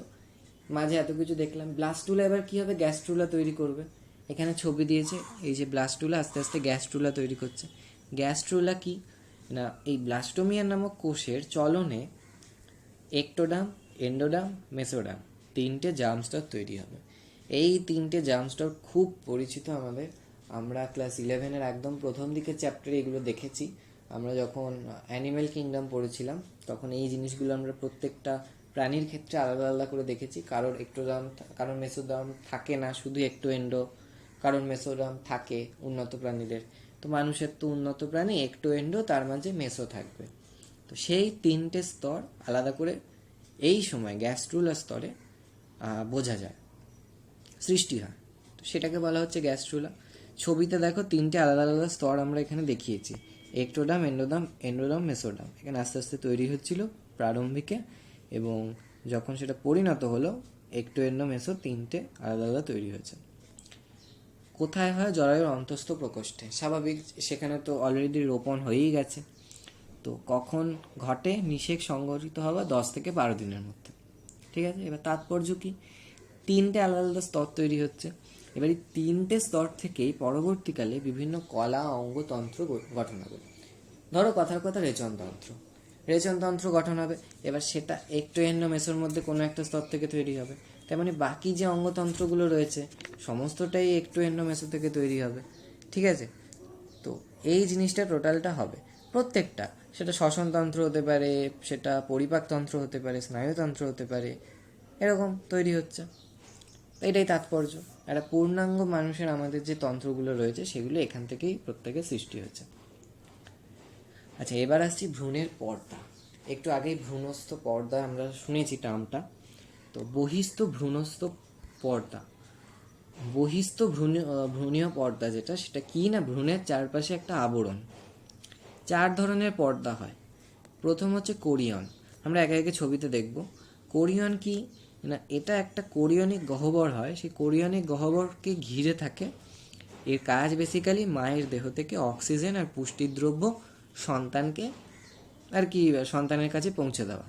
মাঝে এত কিছু দেখলাম। ব্লাস্টুলা এবার কী হবে? গ্যাস্ট্রুলা তৈরি করবে। এখানে ছবি দিয়েছে, এই যে ব্লাস্টুলা আস্তে আস্তে গ্যাস্ট্রুলা তৈরি করছে। গ্যাস্ট্রুলা কি না, এই ব্লাস্টোমিয়া নামক কোষের চলনে একটোডাম, এন্ডোডাম, মেসোডাম, 3টে জার্ম স্তর তৈরি হবে। এই 3টে জার্ম স্তর খুব পরিচিত আমাদের। আমরা ক্লাস 11-এর একদম প্রথম দিকের চ্যাপ্টারে এগুলো দেখেছি। আমরা যখন অ্যানিম্যাল কিংডম পড়েছিলাম তখন এই জিনিসগুলো আমরা প্রত্যেকটা প্রাণীর ক্ষেত্রে আলাদা আলাদা করে দেখেছি। কারোর একটোডাম, কারোর মেসোডাম থাকে না, শুধু একটো এন্ডো, কারোর মেসোডাম থাকে উন্নত প্রাণীদের। তো মানুষের তো উন্নত প্রাণী, একটো এন্ডো, তার মাঝে মেসো থাকবে। তো সেই 3টে স্তর আলাদা করে এই সময় গ্যাস্ট্রুলা স্তরে বোঝা যায়, সৃষ্টি হয়। তো সেটাকে বলা হচ্ছে গ্যাস্ট্রুলা। ছবিতে দেখো 3টে আলাদা আলাদা স্তর আমরা এখানে দেখিয়েছি, একটোডাম, এন্ডোডাম, মেসোডাম। এখানে আস্তে আস্তে তৈরি হচ্ছিল প্রারম্ভিকে, এবং যখন সেটা পরিণত হলো একটো, এন্ডো, মেসো 3টে আলাদা আলাদা তৈরি হয়েছে। কোথায় হয়? জরায়ুর অন্তঃস্থ প্রকোষ্ঠে। স্বাভাবিক, সেখানে তো অলরেডি রোপণ হয়েই গেছে। তো কখন ঘটে? নিষেক সংঘটিত হওয়া 10 থেকে 12 দিনের মধ্যে। ঠিক আছে, এবার তাৎপর্য কি? 3টে আলাদা আলাদা স্তর তৈরি হচ্ছে। এবার এই 3টে স্তর থেকেই পরবর্তীকালে বিভিন্ন কলা, অঙ্গতন্ত্র গঠন হবে। ধরো কথার কথা রেচনতন্ত্র, রেচনতন্ত্র গঠন হবে। এবার সেটা একটো, এন্ডো, মেসোর মধ্যে কোনো একটা স্তর থেকে তৈরি হবে। তার মানে বাকি যে অঙ্গতন্ত্রগুলো রয়েছে সমস্তটাই একটো, এন্ডো, মেসো থেকে তৈরি হবে। ঠিক আছে, তো এই জিনিসটা টোটালটা হবে প্রত্যেকটা। সেটা শ্বসনতন্ত্র হতে পারে, সেটা পরিপাকতন্ত্র হতে পারে, স্নায়ুতন্ত্র হতে পারে, এরকম তৈরি হচ্ছে। এটাই তাৎপর্য। একটা পূর্ণাঙ্গ মানুষের আমাদের যে তন্ত্রগুলো রয়েছে সেগুলো এখান থেকেই প্রত্যেকের সৃষ্টি হচ্ছে। আচ্ছা, এবার আসছি ভ্রূণের পর্দা। একটু আগেই ভ্রূণস্থ পর্দা আমরা শুনেছি টার্মটা। তো বহিস্থ ভ্রূণস্থ পর্দা, বহিস্থ ভ্রূণীয় পর্দা যেটা, সেটা কি না, ভ্রূণের চারপাশে একটা আবরণ। 4 ধরনের পর্দা হয়। প্রথম হচ্ছে কোরিয়ন, আমরা একে একে ছবিতে দেখব। কোরিয়ন কি না, এটা একটা কোরিয়নিক গহ্বর হয়, সেই কোরিয়নিক গহ্বরকে ঘিরে থাকে। এর কাজ বেসিক্যালি মায়ের দেহ থেকে অক্সিজেন আর পুষ্টির দ্রব্য সন্তানকে আর কি সন্তানের কাছে পৌঁছে দেওয়া,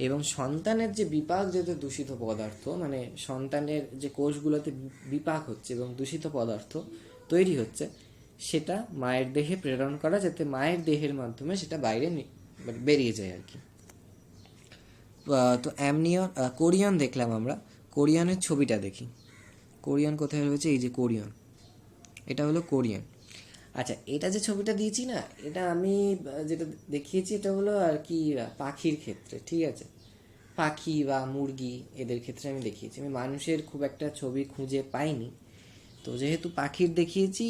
এবং সন্তানের যে বিপাকজাত দূষিত পদার্থ, মানে সন্তানের যে কোষগুলোতে বিপাক হচ্ছে এবং দূষিত পদার্থ তৈরি হচ্ছে, সেটা মায়ের দেহে প্রেরণ করা, যাতে মায়ের দেহের মাধ্যমে সেটা বাইরে বেরিয়ে যায় আর কি। তো অ্যামনিয়ন, কোরিয়ন দেখলাম আমরা। কোরিয়নের ছবিটা দেখি। কোরিয়ন কোথায় রয়েছে? এই যে কোরিয়ন, এটা হলো কোরিয়ন। আচ্ছা, এটা যে ছবিটা দিয়েছি না, এটা আমি যেটা দেখিয়েছি এটা হলো আর কি পাখির ক্ষেত্রে। ঠিক আছে, পাখি বা মুরগি এদের ক্ষেত্রে আমি দেখিয়েছি। আমি মানুষের খুব একটা ছবি খুঁজে পাইনি। তো যেহেতু পাখির দেখিয়েছি,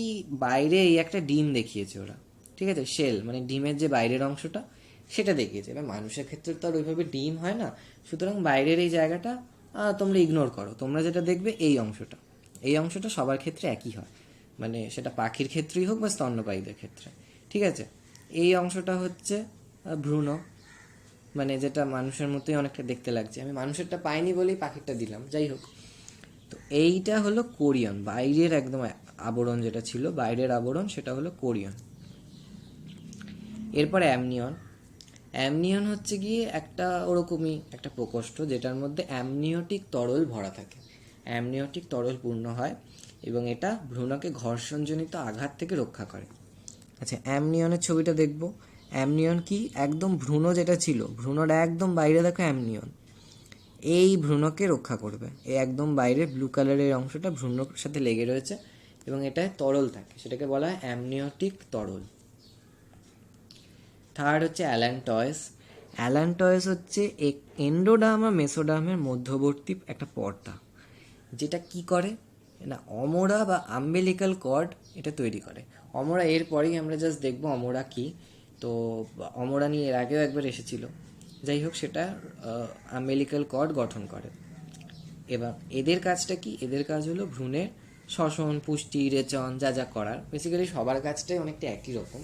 বাইরে এই একটা ডিম দেখিয়েছে ওরা। ঠিক আছে, শেল মানে ডিমের যে বাইরের অংশটা সেটা দেখিয়েছে। এবার মানুষের ক্ষেত্রে তো আর ওইভাবে ডিম হয় না, সুতরাং বাইরের এই জায়গাটা তোমরা ইগনোর করো। তোমরা যেটা দেখবে এই অংশটা, এই অংশটা সবার ক্ষেত্রে একই হয়, মানে সেটা পাখির ক্ষেত্রেই হোক বা স্তন্যপায়ীদের ক্ষেত্রে। ঠিক আছে, এই অংশটা হচ্ছে ভ্রূণ, মানে যেটা মানুষের মতোই অনেকটা দেখতে লাগছে। আমি মানুষেরটা পাইনি বলেই পাখিরটা দিলাম, যাই হোক। তো এইটা হলো কোরিয়ন, বাইরের একদম আবরণ যেটা ছিল, বাইরের আবরণ, সেটা হলো কোরিয়ন। এরপর অ্যামনিয়ন। অ্যামনিয়ন হচ্ছে গিয়ে একটা ওরকমই একটা প্রকোষ্ঠ যেটার মধ্যে অ্যামনিওটিক তরল ভরা থাকে, অ্যামনিওটিক তরল পূর্ণ হয়, এবং এটা ভ্রূণকে ঘর্ষণজনিত আঘাত থেকে রক্ষা করে। আচ্ছা, অ্যামনিয়নের ছবিটা দেখব। অ্যামনিয়ন কি? একদম ভ্রূণ যেটা ছিল, ভ্রূণটা একদম বাইরে দেখো অ্যামনিয়ন। এই ভ্রূণকে রক্ষা করবে। এই একদম বাইরে ব্লু কালারের অংশটা ভ্রূণর সাথে লেগে রয়েছে এবং এটায় তরল থাকে, সেটাকে বলা হয় অ্যামনিওটিক তরল। থার্ড হচ্ছে অ্যালান্টয়েস। অ্যালান্টয়েস হচ্ছে এন্ডোডার্ম আর মেসোডার্মের মধ্যবর্তী একটা পর্দা, যেটা কি করে না অমোরা বা আম্বেলিকাল কর্ড এটা তৈরি করে। অমোরা এর পরেই আমরা জাস্ট দেখবো অমোরা কি। তো অমোরা নিয়ে এর আগেও একবার এসেছিল। যাই হোক, সেটা আম্বেলিকাল কর্ড গঠন করে। এবার এদের কাজটা কি? এদের কাজ হলো ভ্রূণের শ্বসন, পুষ্টি, রেচন যা যা করার, বেসিক্যালি সবার কাজটাই অনেকটা একই রকম,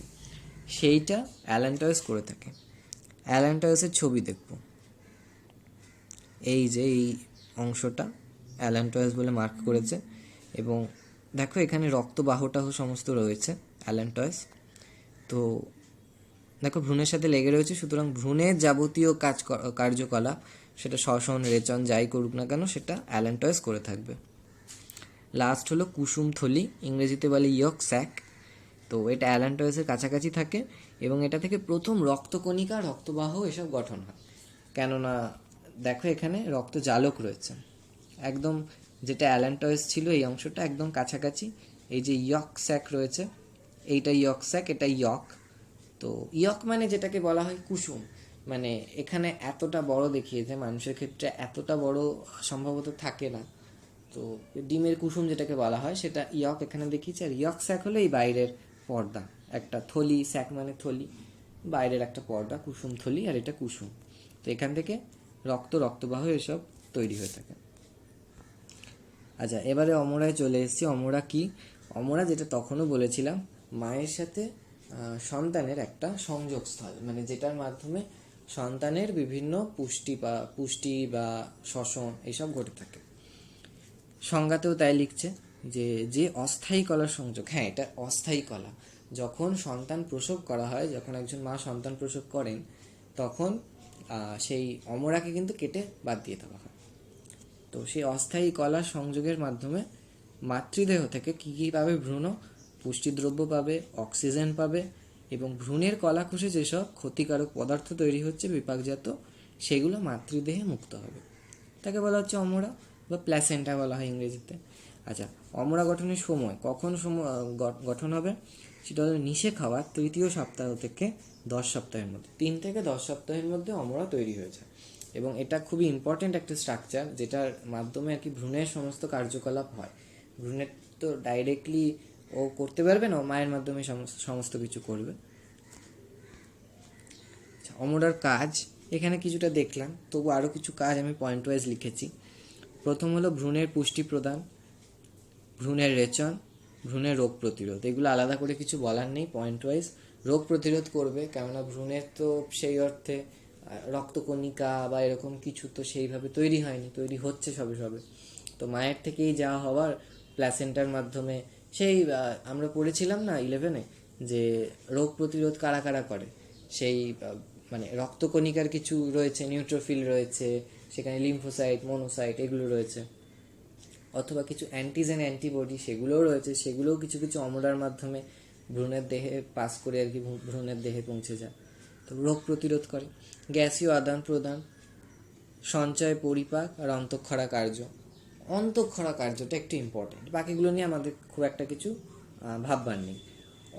সেইটা অ্যালান্টয়েস করে থাকে। অ্যালান্টয়েসের ছবি দেখব, এই যে এই অংশটা অ্যালান্টয়েস বলে মার্ক করেছে, এবং দেখো এখানে রক্তবাহটাহ সমস্ত রয়েছে অ্যালান্টয়েস। তো দেখো ভ্রূণের সাথে লেগে রয়েছে, সুতরাং ভ্রূণের যাবতীয় কার্যকলাপ, সেটা শ্বসন, রেচন যাই করুক না কেন, সেটা অ্যালান্টয়েস করে থাকবে। লাস্ট হলো কুসুম থলি, ইংরেজিতে বলে ইয়ক স্যাক। তো এটা অ্যালান্টয়েসের কাছাকাছি থাকে এবং এটা থেকে প্রথম রক্তকণিকা, রক্তবাহ এসব গঠন হয়। কেননা দেখো এখানে রক্ত জালক রয়েছে একদম, যেটা অ্যালান্টয়েস ছিল এই অংশটা একদম কাছাকাছি। এই যে ইয়ক স্যাক রয়েছে, এইটা ইয়ক স্যাক, এটা ইয়ক। তো ইয়ক মানে যেটাকে বলা হয় কুসুম, মানে এখানে এতটা বড় দেখিয়েছে, মানুষের ক্ষেত্রে এতটা বড় সম্ভবত থাকে না। তো ডিমের কুসুম যেটাকে বলা হয় সেটা ইয়ক এখানে দেখিয়েছে। আর ইয়ক স্যাক হলো এই বাইরের পর্দা, একটা থলি, স্যাক মানে থলি, বাইরের একটা পর্দা, কুসুম থলি, আর এটা কুসুম। তো এখান থেকে রক্তবাহ এসব তৈরি হয়ে থাকে। আচ্ছা, এবারে অমরায় চলে এসেছি। অমরা কি? অমরা যেটা তখনও বলেছিলাম, মায়ের সাথে সন্তানের একটা সংযোগস্থল, মানে যেটার মাধ্যমে সন্তানের বিভিন্ন পুষ্টি বা শ্বসন এইসব ঘটে থাকে। সংজ্ঞাতেও তাই লিখছে যে অস্থায়ী কলার সংযোগ। হ্যাঁ, এটা অস্থায়ী কলা। যখন সন্তান প্রসব করা হয়, যখন একজন মা সন্তান প্রসব করেন, তখন সেই অমরাকে কিন্তু কেটে বাদ দিয়ে দেওয়া হয়। তো সেই অস্থায়ী কলার সংযোগের মাধ্যমে মাতৃদেহ থেকে কী কী পাবে? ভ্রূণ পুষ্টিদ্রব্য পাবে, অক্সিজেন পাবে, এবং ভ্রূণের কলাকোষে যেসব ক্ষতিকারক পদার্থ তৈরি হচ্ছে বিপাকজাত, সেগুলো মাতৃদেহে মুক্ত হবে। তাকে বলা হচ্ছে অমরা বা প্ল্যাসেন্টা বলা হয় ইংরেজিতে। আচ্ছা, অমরা গঠনের সময় কখন গঠন হবে? সেটা হলো নিষেক হওয়ার 3য় সপ্তাহ থেকে 10 সপ্তাহের মধ্যে, 3 থেকে 10 সপ্তাহের মধ্যে অমরা তৈরি হয়ে যায়। এবং এটা খুবই ইম্পর্টেন্ট একটা স্ট্রাকচার, যেটার মাধ্যমে আর কি ভ্রূণের সমস্ত কার্যকলাপ হয়। ভ্রূণের তো ডাইরেক্টলি ও করতে পারবে না, মায়ের মাধ্যমে সমস্ত কিছু করবে। আচ্ছা, অমরার কাজ এখানে কিছুটা দেখলাম, তবু আরও কিছু কাজ আমি পয়েন্ট ওয়াইজ লিখেছি। প্রথম হলো ভ্রূণের পুষ্টি প্রদান, ভ্রূণের রেচন, ভ্রূণের রোগ প্রতিরোধ। এগুলো আলাদা করে কিছু বলার নেই, পয়েন্ট ওয়াইজ। রোগ প্রতিরোধ করবে, কেননা ভ্রূণের তো সেই অর্থে রক্তকণিকা বা এরকম কিছু তো সেইভাবে তৈরি হয়নি, তৈরি হচ্ছে সবে সবে। তো মায়ের থেকেই যা হওয়ার প্ল্যাসেন্টার মাধ্যমে, সেই আমরা পড়েছিলাম না 11-এ, যে রোগ প্রতিরোধ কারা কারা করে। সেই মানে রক্তকণিকার কিছু রয়েছে, নিউট্রোফিল রয়েছে, সেখানে লিম্ফোসাইট, মনোসাইট এগুলো রয়েছে, অথবা কিছু অ্যান্টিজেন, অ্যান্টিবডি সেগুলোও রয়েছে। সেগুলোও কিছু কিছু অমরার মাধ্যমে ভ্রূণের দেহে পাস করে আর কি ভ্রূণের দেহে পৌঁছে যায়। তো রোগ প্রতিরোধ করে। গ্যাসীয় আদান প্রদান, সঞ্চয়, পরিপাক আর অন্তঃক্ষরা কার্য। অন্তঃক্ষরা কার্যটা একটু ইম্পর্টেন্ট, বাকিগুলো নিয়ে আমাদের খুব একটা কিছু ভাববার নেই।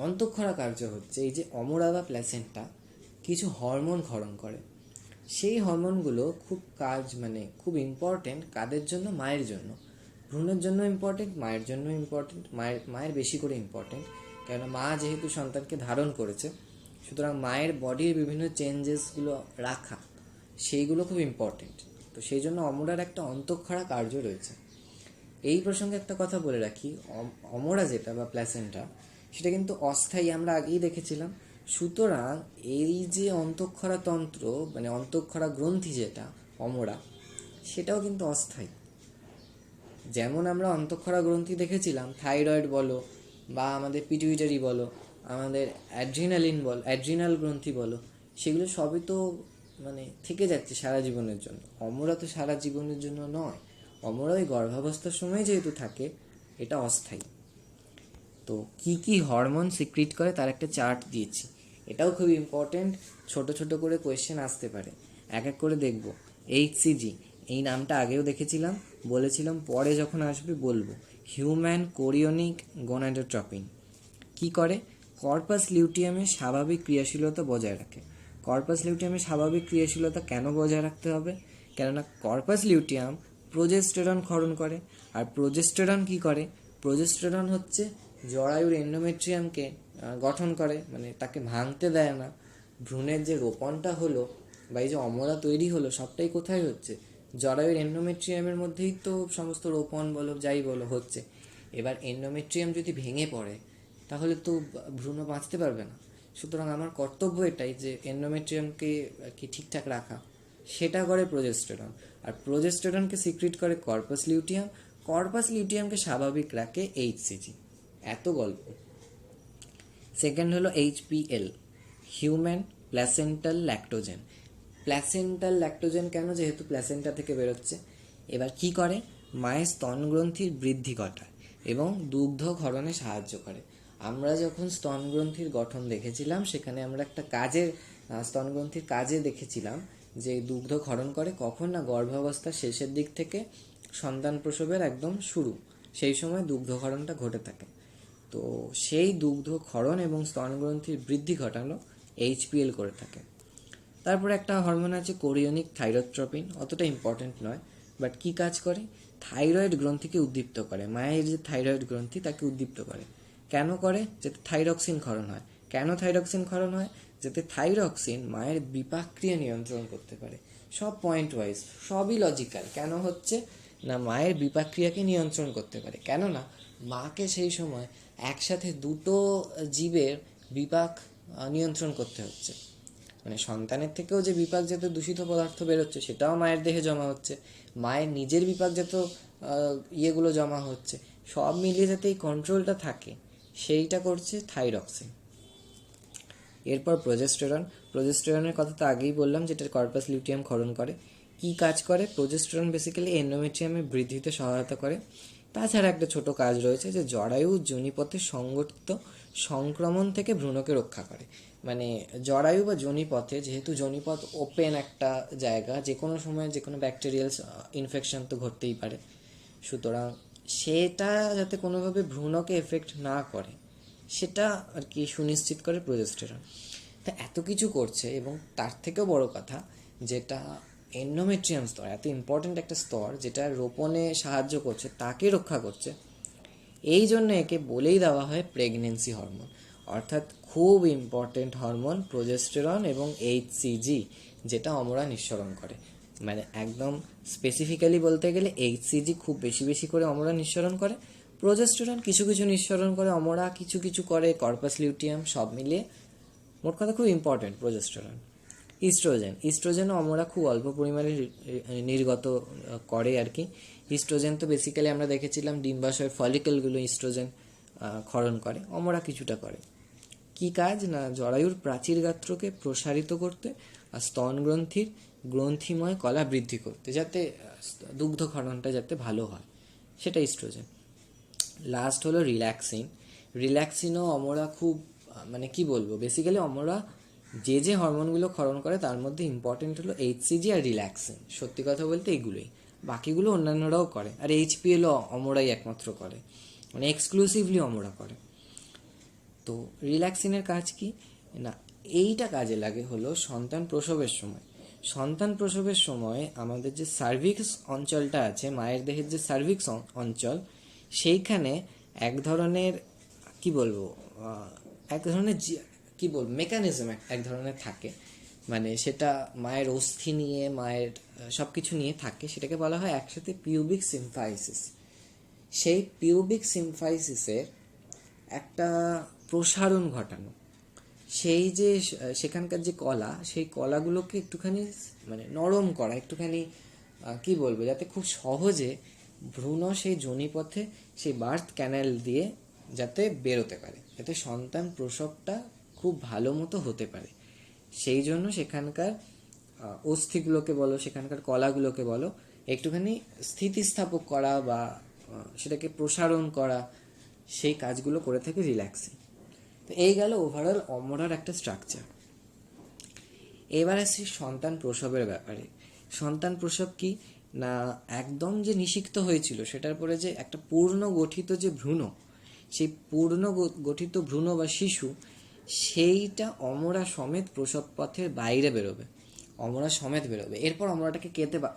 অন্তঃক্ষরা কার্য হচ্ছে এই যে অমরা বা প্ল্যাসেন্টা কিছু হরমোন ক্ষরণ করে। সেই হরমোনগুলো খুব ইম্পর্টেন্ট। কাদের জন্য? মায়ের জন্য। ভ্রূণের জন্য ইম্পর্টেন্ট, মায়ের জন্য ইম্পর্টেন্ট, মায়ের বেশি করে ইম্পর্টেন্ট, কেননা মা যেহেতু সন্তানকে ধারণ করেছে, সুতরাং মায়ের বডির বিভিন্ন চেঞ্জেসগুলো রাখা, সেইগুলো খুব ইম্পর্টেন্ট। তো সেই জন্য অমরার একটা অন্তঃক্ষরা কার্য রয়েছে। এই প্রসঙ্গে একটা কথা বলে রাখি, অমরা যেটা বা প্ল্যাসেন্টা, সেটা কিন্তু অস্থায়ী, আমরা আগেই দেখেছিলাম। সুতরাং এই যে অন্তঃক্ষরা তন্ত্র, মানে অন্তঃক্ষরা গ্রন্থি যেটা অমরা, সেটাও কিন্তু অস্থায়ী। যেমন আমরা অন্তঃক্ষরা গ্রন্থি দেখেছিলাম, থাইরয়েড বলো বা আমাদের পিটুইটারি বলো, আমাদের অ্যাড্রিনাল গ্রন্থি বলো, সেগুলো সবই তো মানে থেকে যাচ্ছে সারা জীবনের জন্য। অমরা তো সারা জীবনের জন্য নয়, অমরা ওই গর্ভাবস্থার সময় যেহেতু থাকে, এটা অস্থায়ী। তো কি কি হরমোন সিক্রিট করে তার একটা চার্ট দিয়েছি, এটাও খুব ইম্পর্টেন্ট। ছোট ছোট করে কোয়েশ্চেন আসতে পারে, এক এক করে দেখব। এইচসিজি, এই নামটা আগেও দেখেছিলাম, বলেছিলাম পরে যখন আসবে বলবো। হিউম্যান কোরিওনিক গোনাডোট্রপিন কি করে? কর্পাস লিউটিয়ামের স্বাভাবিক ক্রিয়াশীলতা বজায় রাখে। কর্পাস লিউটিয়ামের স্বাভাবিক ক্রিয়াশীলতা কেন বজায় রাখতে হবে? কেননা কর্পাস লিউটিয়াম প্রোজেস্টেরন ক্ষরণ করে। আর প্রোজেস্টেরন কি করে? প্রোজেস্টেরন হচ্ছে জরায়ুর এন্ডোমেট্রিয়ামকে গঠন করে, মানে তাকে ভাঙতে দেয় না। ভ্রূণের যে রোপণটা হলো বা এই যে অমরা তৈরি হলো, সবটাই কোথায় হচ্ছে? জরায়ুর এন্ডোমেট্রিয়ামের মধ্যেই তো সমস্ত রোপণ বলো যাই বলো হচ্ছে। এবার এন্ডোমেট্রিয়াম যদি ভেঙে পড়ে তাহলে তো ভ্রূণ বাঁচতে পারবে না। সুতরাং আমার কর্তব্য এটাই যে এন্ডোমেট্রিয়ামকে কি ঠিকঠাক রাখা, সেটা করে প্রোজেস্টেরন। আর প্রোজেস্টেরনকে সিক্রিট করে কর্পাস লিউটিয়াম, কর্পাস লিউটিয়ামকে স্বাভাবিক রাখে এইচসিজি। এত গল্প। সেকেন্ড হলো HPL, human placental Lactogen. Placental Lactogen কেন? যেহেতু প্ল্যাসেন্টা থেকে বেরোচ্ছে। এবার কি করে? মায়ের স্তনগ্রন্থির বৃদ্ধি ঘটায় এবং দুগ্ধ ক্ষরণে সাহায্য করে। আমরা যখন স্তনগ্রন্থির গঠন দেখেছিলাম সেখানে আমরা একটা কাজের স্তনগ্রন্থির কাজে দেখেছিলাম যে দুগ্ধ ক্ষরণ করে কখন? না গর্ভাবস্থার শেষের দিক থেকে সন্তান প্রসবের একদম শুরু, সেই সময় দুগ্ধক্ষরণটা ঘটে থাকে। তো সেই দুগ্ধ ক্ষরণ এবং স্তনগ্রন্থির বৃদ্ধি ঘটানো এইচপিএল করে থাকে। তারপরে একটা হরমোন আছে কোরিওনিক থাইরোট্রপিন, অতটা ইম্পর্টেন্ট নয়, বাট কি কাজ করে? থাইরয়েড গ্রন্থিকে উদ্দীপ্ত করে। মায়ের যে থাইরয়েড গ্রন্থি তাকে উদ্দীপ্ত করে। কেন করে? যাতে থাইরক্সিন ক্ষরণ হয়। কেন থাইরক্সিন ক্ষরণ হয়? যাতে থাইরক্সিন মায়ের বিপাকক্রিয়া নিয়ন্ত্রণ করতে পারে। সব পয়েন্ট ওয়াইজ, সবই লজিক্যাল। কেন হচ্ছে? না মায়ের বিপাকক্রিয়াকে নিয়ন্ত্রণ করতে পারে। কেননা মাকে সেই সময় একসাথে দুটো জীবের বিপাক নিয়ন্ত্রণ করতে হচ্ছে। মানে সন্তানের থেকেও যে বিপাকজাত দূষিত পদার্থ বেরোচ্ছে সেটাও মায়ের দেহে জমা হচ্ছে, মায়ের নিজের বিপাকজাত ইয়েগুলো জমা হচ্ছে, সব মিলিয়ে যাতে এই কন্ট্রোলটা থাকে সেইটা করছে থাইরক্সিন। এরপর প্রোজেস্টেরন। প্রোজেস্টেরনের কথা তো আগেই বললাম, যেটা কর্পাস লিউটিয়াম ক্ষরণ করে। কি কাজ করে? প্রোজেস্টেরন বেসিক্যালি এন্ডোমেট্রিয়ামের বৃদ্ধিতে সহায়তা করে। তাছাড়া একটা ছোট কাজ রয়েছে যে জরায়ু যোনিপথে সংগঠিত সংক্রমণ থেকে ভ্রূণকে রক্ষা করে। মানে জরায়ু বা যোনিপথে, যেহেতু যোনিপথ ওপেন একটা জায়গা, যে কোনো সময় যে কোনো ব্যাকটেরিয়াল ইনফেকশন তো ঘটতেই পারে, সুতরাং সেটা যাতে কোনোভাবে ভ্রূণকে এফেক্ট না করে সেটা আর কি সুনিশ্চিত করে প্রোজেস্টেরন। তা এত কিছু করছে, এবং তার থেকেও বড় কথা যেটা এন্ডোমেট্রিয়াম স্তর, এত ইম্পর্ট্যান্ট একটা স্তর যেটা রোপণে সাহায্য করছে, তাকে রক্ষা করছে। এই জন্য একে বলেই দেওয়া হয় প্রেগনেন্সি হরমোন। অর্থাৎ খুব ইম্পর্টেন্ট হরমোন প্রোজেস্টেরন এবং এইচসিজি, যেটা অমরা নিঃসরণ করে। মানে একদম স্পেসিফিক্যালি বলতে গেলে এইচসিজি খুব বেশি বেশি করে অমরা নিঃসরণ করে, প্রোজেস্টেরন কিছু কিছু নিঃসরণ করে, অমরা কিছু কিছু করে, কর্পাস লিউটিয়াম, সব মিলিয়ে মোট কথা খুব ইম্পর্টেন্ট প্রোজেস্টেরন। ইস্ট্রোজেন। ইস্ট্রোজেনও আমরা খুব অল্প পরিমাণে নির্গত করে আর কি। ইস্ট্রোজেন তো বেসিক্যালি আমরা দেখেছিলাম ডিম্বাশয়ের ফলিকলগুলো ইস্ট্রোজেন ক্ষরণ করে, অমরা কিছুটা করে। কি কাজ? না জরায়ুর প্রাচীর গাত্রকে প্রসারিত করতে আর স্তনগ্রন্থির গ্রন্থিময় কলা বৃদ্ধি করতে, যাতে দুগ্ধ ক্ষরণটা যাতে ভালো হয়, সেটা ইস্ট্রোজেন। লাস্ট হলো রিল্যাক্সিন। রিল্যাক্সিনও অমরা খুব মানে কি বলবো, বেসিক্যালি অমরা যে যে হরমোনগুলো ক্ষরণ করে তার মধ্যে ইম্পর্টেন্ট হলো এইচসিজি আর রিল্যাক্সিন। সত্যি কথা বলতে এগুলোই, বাকিগুলো অন্যান্যরাও করে, আর এইচপিএলও অমরাই একমাত্র করে, মানে এক্সক্লুসিভলি অমরা করে। তো রিল্যাক্সিনের কাজ কি? না এইটা কাজে লাগে হলো সন্তান প্রসবের সময়। সন্তান প্রসবের সময় আমাদের যে সার্ভিক্স অঞ্চলটা আছে, মায়ের দেহের যে সার্ভিক্স অঞ্চল, সেইখানে এক ধরনের কি বলবো এক ধরনের কি বলবো মেকানিজম এক ধরনের থাকে। মানে সেটা মায়ের অস্থি নিয়ে, মায়ের সব কিছু নিয়ে থাকে, সেটাকে বলা হয় একসাথে পিউবিক সিম্ফাইসিস। সেই পিউবিক সিম্ফাইসিসের একটা প্রসারণ ঘটানো, সেই যে সেখানকার যে কলা, সেই কলাগুলোকে একটুখানি মানে নরম করা, একটুখানি কি বলবো, যাতে খুব সহজে ভ্রূণ সেই যোনিপথে সেই বার্থ ক্যানেল দিয়ে যাতে বেরোতে পারে, যাতে সন্তান প্রসবটা খুব ভালো মতো হতে পারে। সেই জন্য সেখানকার অস্থিগুলোকে বলো, সেখানকার কলাগুলোকে বলো, একটুখানি স্থিতিস্থাপক করা বা সেটাকে প্রসারণ করা, সেই কাজগুলো করে থাকে রিল্যাক্সিং। তো এই গেল ওভারঅল অমরার একটা স্ট্রাকচার। এবার আসছি সন্তান প্রসবের ব্যাপারে। সন্তান প্রসব কি? না একদম যে নিষিক্ত হয়েছিল, সেটার পরে যে একটা পূর্ণ গঠিত যে ভ্রূণ, সেই পূর্ণ গঠিত ভ্রূণ বা শিশু, সেইটা অমরা সমেত প্রসব পথের বাইরে বেরোবে, অমরা সমেত বেরোবে। এরপর অমরাটাকে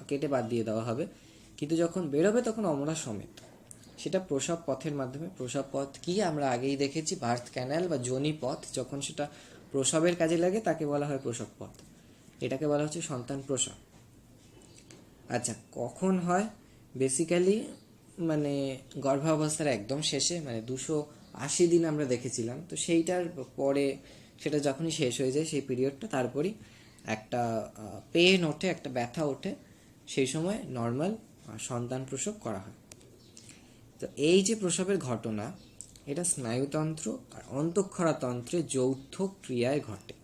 কেটে বাদ দিয়ে দেওয়া হবে, কিন্তু যখন বেরোবে তখন অমরা সমেত। সেটা প্রসব পথের মাধ্যমে। প্রসব পথ কি আমরা আগেই দেখেছি, বার্থ ক্যানাল বা যোনি পথ, যখন সেটা প্রসবের কাজে লাগে তাকে বলা হয় প্রসব পথ। এটাকে বলা হচ্ছে সন্তান প্রসব। আচ্ছা, কখন হয়? বেসিক্যালি মানে গর্ভাবস্থার একদম শেষে, মানে 280 দিন আমরা দেখেছিলাম, তো সেইটার পরে সেটা যখনই শেষ হয়ে যায় সেই পিরিয়ডটা, তারপরই একটা পেন ওঠে, একটা ব্যথা ওঠে, সেই সময় নর্মাল সন্তান প্রসব করা হয়। তো এই যে প্রসবের ঘটনা, এটা স্নায়ুতন্ত্র আর অন্তঃক্ষরাতন্ত্রের যৌথ ক্রিয়ায় ঘটে।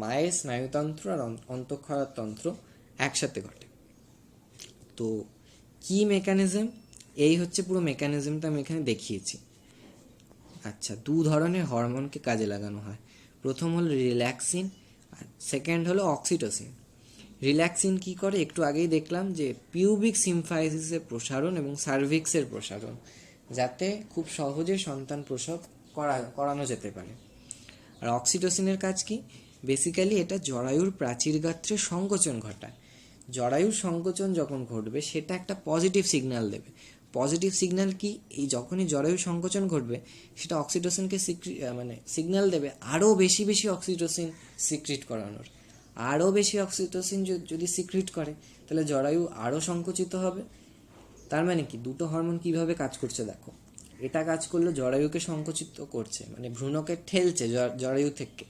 মায়ের স্নায়ুতন্ত্র আর অন্তঃক্ষরাতন্ত্র একসাথে ঘটে। তো কি মেকানিজম? এই হচ্ছে পুরো মেকানিজমটা আমি এখানে দেখিয়েছি। আচ্ছা, 2 ধরনের হরমোনকে কাজে লাগানো হয়। প্রথম হলো রিল্যাক্সিন, আর সেকেন্ড হলো অক্সিটোসিন। রিল্যাক্সিন কি করে? একটু আগেই দেখলাম যে পিউবিক সিম্ফাইসিসের প্রসারণ এবং সার্ভিক্সের প্রসারণ, যাতে খুব সহজে সন্তান প্রসব করানো যেতে পারে। আর অক্সিটোসিনের কাজ কি? বেসিক্যালি এটা জরায়ুর প্রাচীর গাত্রে সংকোচন ঘটায়। জরায়ুর সংকোচন যখন ঘটবে সেটা একটা পজিটিভ সিগন্যাল দেবে। পজিটিভ সিগন্যাল কি? এই যখনই জরায়ু সংকোচন ঘটবে সেটা অক্সিটোসিনকে সিগন্যাল দেবে আরও বেশি বেশি অক্সিটোসিন সিক্রিট করানোর। আরও বেশি অক্সিটোসিন যদি সিক্রিট করে তাহলে জরায়ু আরও সংকুচিত হবে। তার মানে কি, দুটো হরমোন কিভাবে কাজ করছে দেখো। এটা কাজ করলো জরায়ুকে সংকুচিত করছে, মানে ভ্রূণকে ঠেলছে জরায়ু থেকে।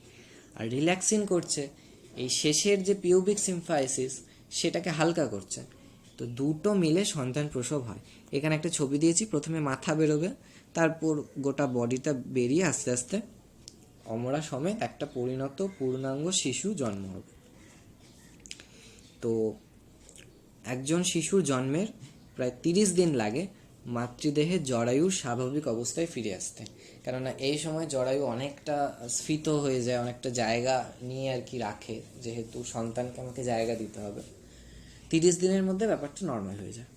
আর রিল্যাক্সিন করছে এই শেষের যে পিউবিক সিম্ফাইসিস, সেটাকে হালকা করছে। তো দুটো মিলে সন্তান প্রসব হয়। এখানে একটা ছবি দিয়েছি, প্রথমে মাথা বেরোবে, তারপর গোটা বডিটা বেরিয়ে আস্তে আস্তে অমরা সমেত একটা পরিণত পূর্ণাঙ্গ শিশু জন্ম হবে। তো একজন শিশুর জন্মের প্রায় 30 দিন লাগে মাতৃদেহে জরায়ুর স্বাভাবিক অবস্থায় ফিরে আসতে, কেননা এই সময় জরায়ু অনেকটা স্ফীত হয়ে যায়, অনেকটা জায়গা নিয়ে আর কি রাখে, যেহেতু সন্তানকে আমাকে জায়গা দিতে হবে। 30 দিনের মধ্যে ব্যাপারটা নর্মাল হয়ে যায়।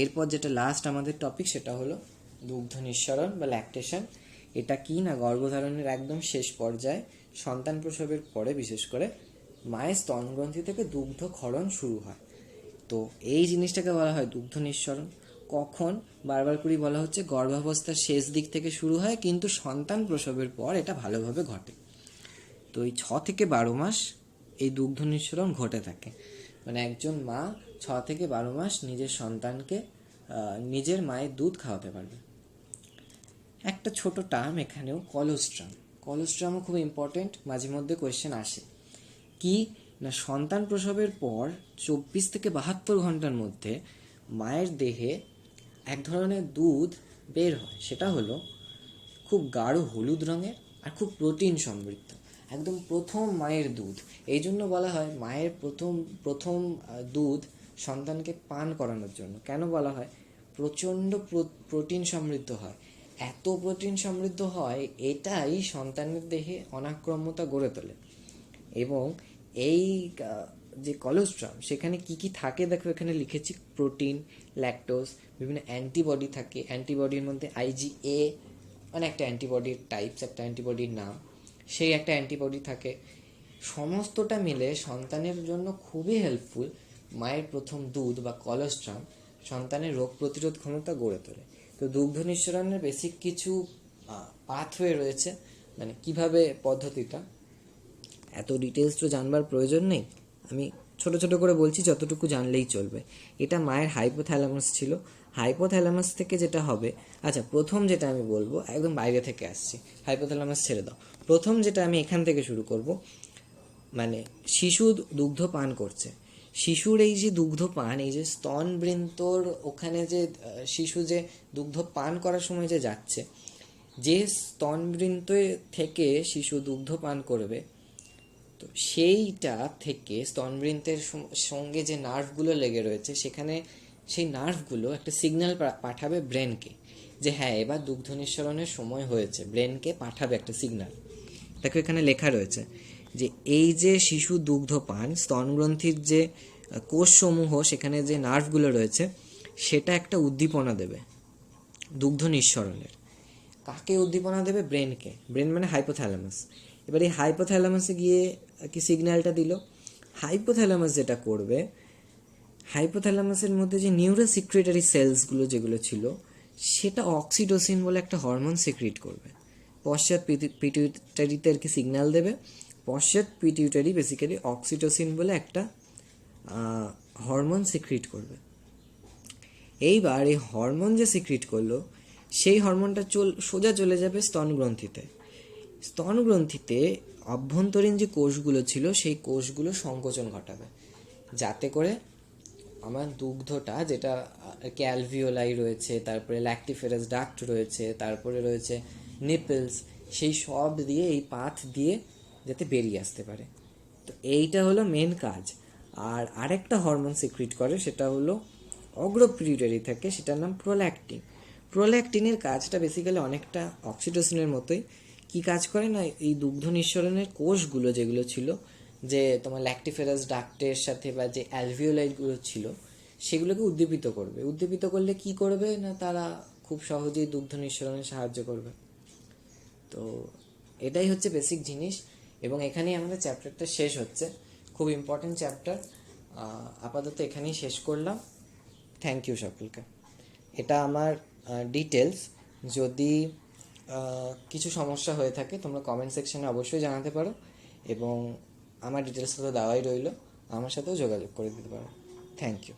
এরপর যেটা লাস্ট আমাদের টপিক, সেটা হলো দুগ্ধ নিঃসরণ বা ল্যাকটেশন। এটা কি না, গর্ভধারণের একদম শেষ পর্যায়ে সন্তান প্রসবের পরে বিশেষ করে মায়ের স্তনগ্রন্থি থেকে দুগ্ধ ক্ষরণ শুরু হয়। তো এই জিনিসটাকে বলা হয় দুগ্ধ নিঃসরণ। কখন? বারবার করেই বলা হচ্ছে গর্ভাবস্থার শেষ দিক থেকে শুরু হয়, কিন্তু সন্তান প্রসবের পর এটা ভালোভাবে ঘটে। তো এই 6 থেকে 12 মাস এই দুগ্ধ নিঃসরণ ঘটে থাকে। মানে একজন মা 6 থেকে 12 মাস নিজের সন্তানকে নিজের মায়ের দুধ খাওয়াতে পারবে। একটা ছোট টার্ম এখানেও, কলোস্ট্রাম। কলোস্ট্রামও খুব ইম্পর্টেন্ট, মাঝে মধ্যে কোয়েশ্চেন আসে। কি না, সন্তান প্রসবের পর 24 থেকে 72 ঘন্টার মধ্যে মায়ের দেহে এক ধরনের দুধ বের হয়, সেটা হলো খুব গাঢ় হলুদ রঙের আর খুব প্রোটিন সমৃদ্ধ, একদম প্রথম মায়ের দুধ। এই জন্য বলা হয় মায়ের প্রথম দুধ সন্তানকে পান করানোর জন্য। কেন বলা হয়? প্রচণ্ড প্রোটিন সমৃদ্ধ হয়। এত প্রোটিন সমৃদ্ধ হয়, এটাই সন্তানের দেহে অনাক্রম্যতা গড়ে তোলে। এবং এই যে কলোস্ট্রাম, সেখানে কি কি থাকে দেখো, এখানে লিখেছি প্রোটিন, ল্যাকটোজ, বিভিন্ন অ্যান্টিবডি থাকে। অ্যান্টিবডির মধ্যে IgA, মানে একটা অ্যান্টিবডির টাইপস, একটা অ্যান্টিবডির নাম, সেই একটা অ্যান্টিবডি থাকে। সমস্তটা মিলে সন্তানের জন্য খুবই হেল্পফুল। মায়ের প্রথম দুধ বা কলোস্ট্রাম সন্তানের রোগ প্রতিরোধ ক্ষমতা গড়ে তোলে। তো দুগ্ধ নিঃসরণের বেসিক কিছু পাথওয়ে রয়েছে, মানে কিভাবে পদ্ধতিটা, এত ডিটেলস তো জানবার প্রয়োজন নেই, আমি ছোট ছোট করে বলছি, যতটুকু জানলেই চলবে। এটা মায়ের হাইপোথ্যালামাস ছিল। হাইপোথ্যালামাস থেকে যেটা হবে, আচ্ছা প্রথম যেটা আমি বলবো, একদম বাইরে থেকে আসছি, হাইপোথ্যালামাস ছেড়ে দাও। প্রথম যেটা আমি এখান থেকে শুরু করব, মানে শিশু দুগ্ধ পান করছে। শিশুর এই যে দুগ্ধ পান, এই যে স্তনবৃন্তর ওখানে যে শিশু যে দুগ্ধ পান করার সময় যে যাচ্ছে, যে স্তনবৃন্ত থেকে শিশু দুগ্ধ পান করবে, তো সেইটা থেকে স্তনবৃন্তের সঙ্গে যে নার্ভগুলো লেগে রয়েছে, সেখানে সেই নার্ভগুলো একটা সিগন্যাল পাঠাবে ব্রেনকে, যে হ্যাঁ এবার দুগ্ধ নিঃসরণের সময় হয়েছে। ব্রেনকে পাঠাবে একটা সিগন্যাল। দেখো এখানে লেখা রয়েছে যে এই যে শিশু দুগ্ধ পান, স্তনগ্রন্থির যে কোষসমূহ, সেখানে যে নার্ভগুলো রয়েছে সেটা একটা উদ্দীপনা দেবে দুগ্ধ নিঃসরণের। কাকে উদ্দীপনা দেবে? ব্রেনকে। ব্রেন মানে হাইপোথ্যালামাস। এবার এই হাইপোথ্যালামাসে গিয়ে কি সিগন্যালটা দিল? হাইপোথ্যালামাস যেটা করবে, হাইপোথ্যালামাসের মধ্যে যে নিউরো সিক্রেটারি সেলসগুলো যেগুলো ছিল, সেটা অক্সিটোসিন বলে একটা হরমোন সিক্রিট করবে। পশ্চাৎ পিটিউটারিতে আর কি সিগন্যাল দেবে। পশ্চাৎ পিটিউটারি বেসিক্যালি অক্সিটোসিন বলে একটা হরমোন সিক্রিট করবে। এইবার এই হরমোন যে সিক্রিট করলো, সেই হরমোনটা সোজা চলে যাবে স্তনগ্রন্থিতে। স্তনগ্রন্থিতে অভ্যন্তরীণ যে কোষগুলো ছিল সেই কোষগুলো সংকোচন ঘটাবে, যাতে করে আমার দুগ্ধটা, যেটা অ্যালভিওলাই রয়েছে, তারপরে ল্যাক্টিফেরাস ডাক্ট রয়েছে, তারপরে রয়েছে নিপলস, সেই সব দিয়ে এই পাথ দিয়ে যাতে বেরিয়ে আসতে পারে। তো এইটা হলো মেন কাজ। আর আরেকটা হরমোন সিক্রিট করে, সেটা হলো অগ্রপিটিউটারি থেকে, সেটার নাম প্রোল্যাক্টিন। প্রোল্যাক্টিনের কাজটা বেসিক্যালি অনেকটা অক্সিটোসিনের মতোই। কি কাজ করে না, এই দুগ্ধ নিঃসরণের কোষগুলো যেগুলো ছিল, যে তোমার ল্যাক্টিফেরাস ডাক্টের সাথে বা যে অ্যালভিওলাইটগুলো ছিল, সেগুলোকে উদ্দীপিত করবে। উদ্দীপিত করলে কি করবে না, তারা খুব সহজেই দুগ্ধ নিঃসরণে সাহায্য করবে। তো এটাই হচ্ছে বেসিক জিনিস, এবং এখানেই আমাদের চ্যাপ্টারটা শেষ হচ্ছে। খুব ইম্পর্টেন্ট চ্যাপ্টার। আপাতত এখানেই শেষ করলাম। থ্যাংক ইউ সকলকে। এটা আমার ডিটেলস। যদি কিছু সমস্যা হয়ে থাকে তোমরা কমেন্ট সেকশনে অবশ্যই জানাতে পারো, এবং আমার ডিটেলসটা তো দেওয়াই রইলো, আমার সাথেও যোগাযোগ করে দিতে পারো। Thank you.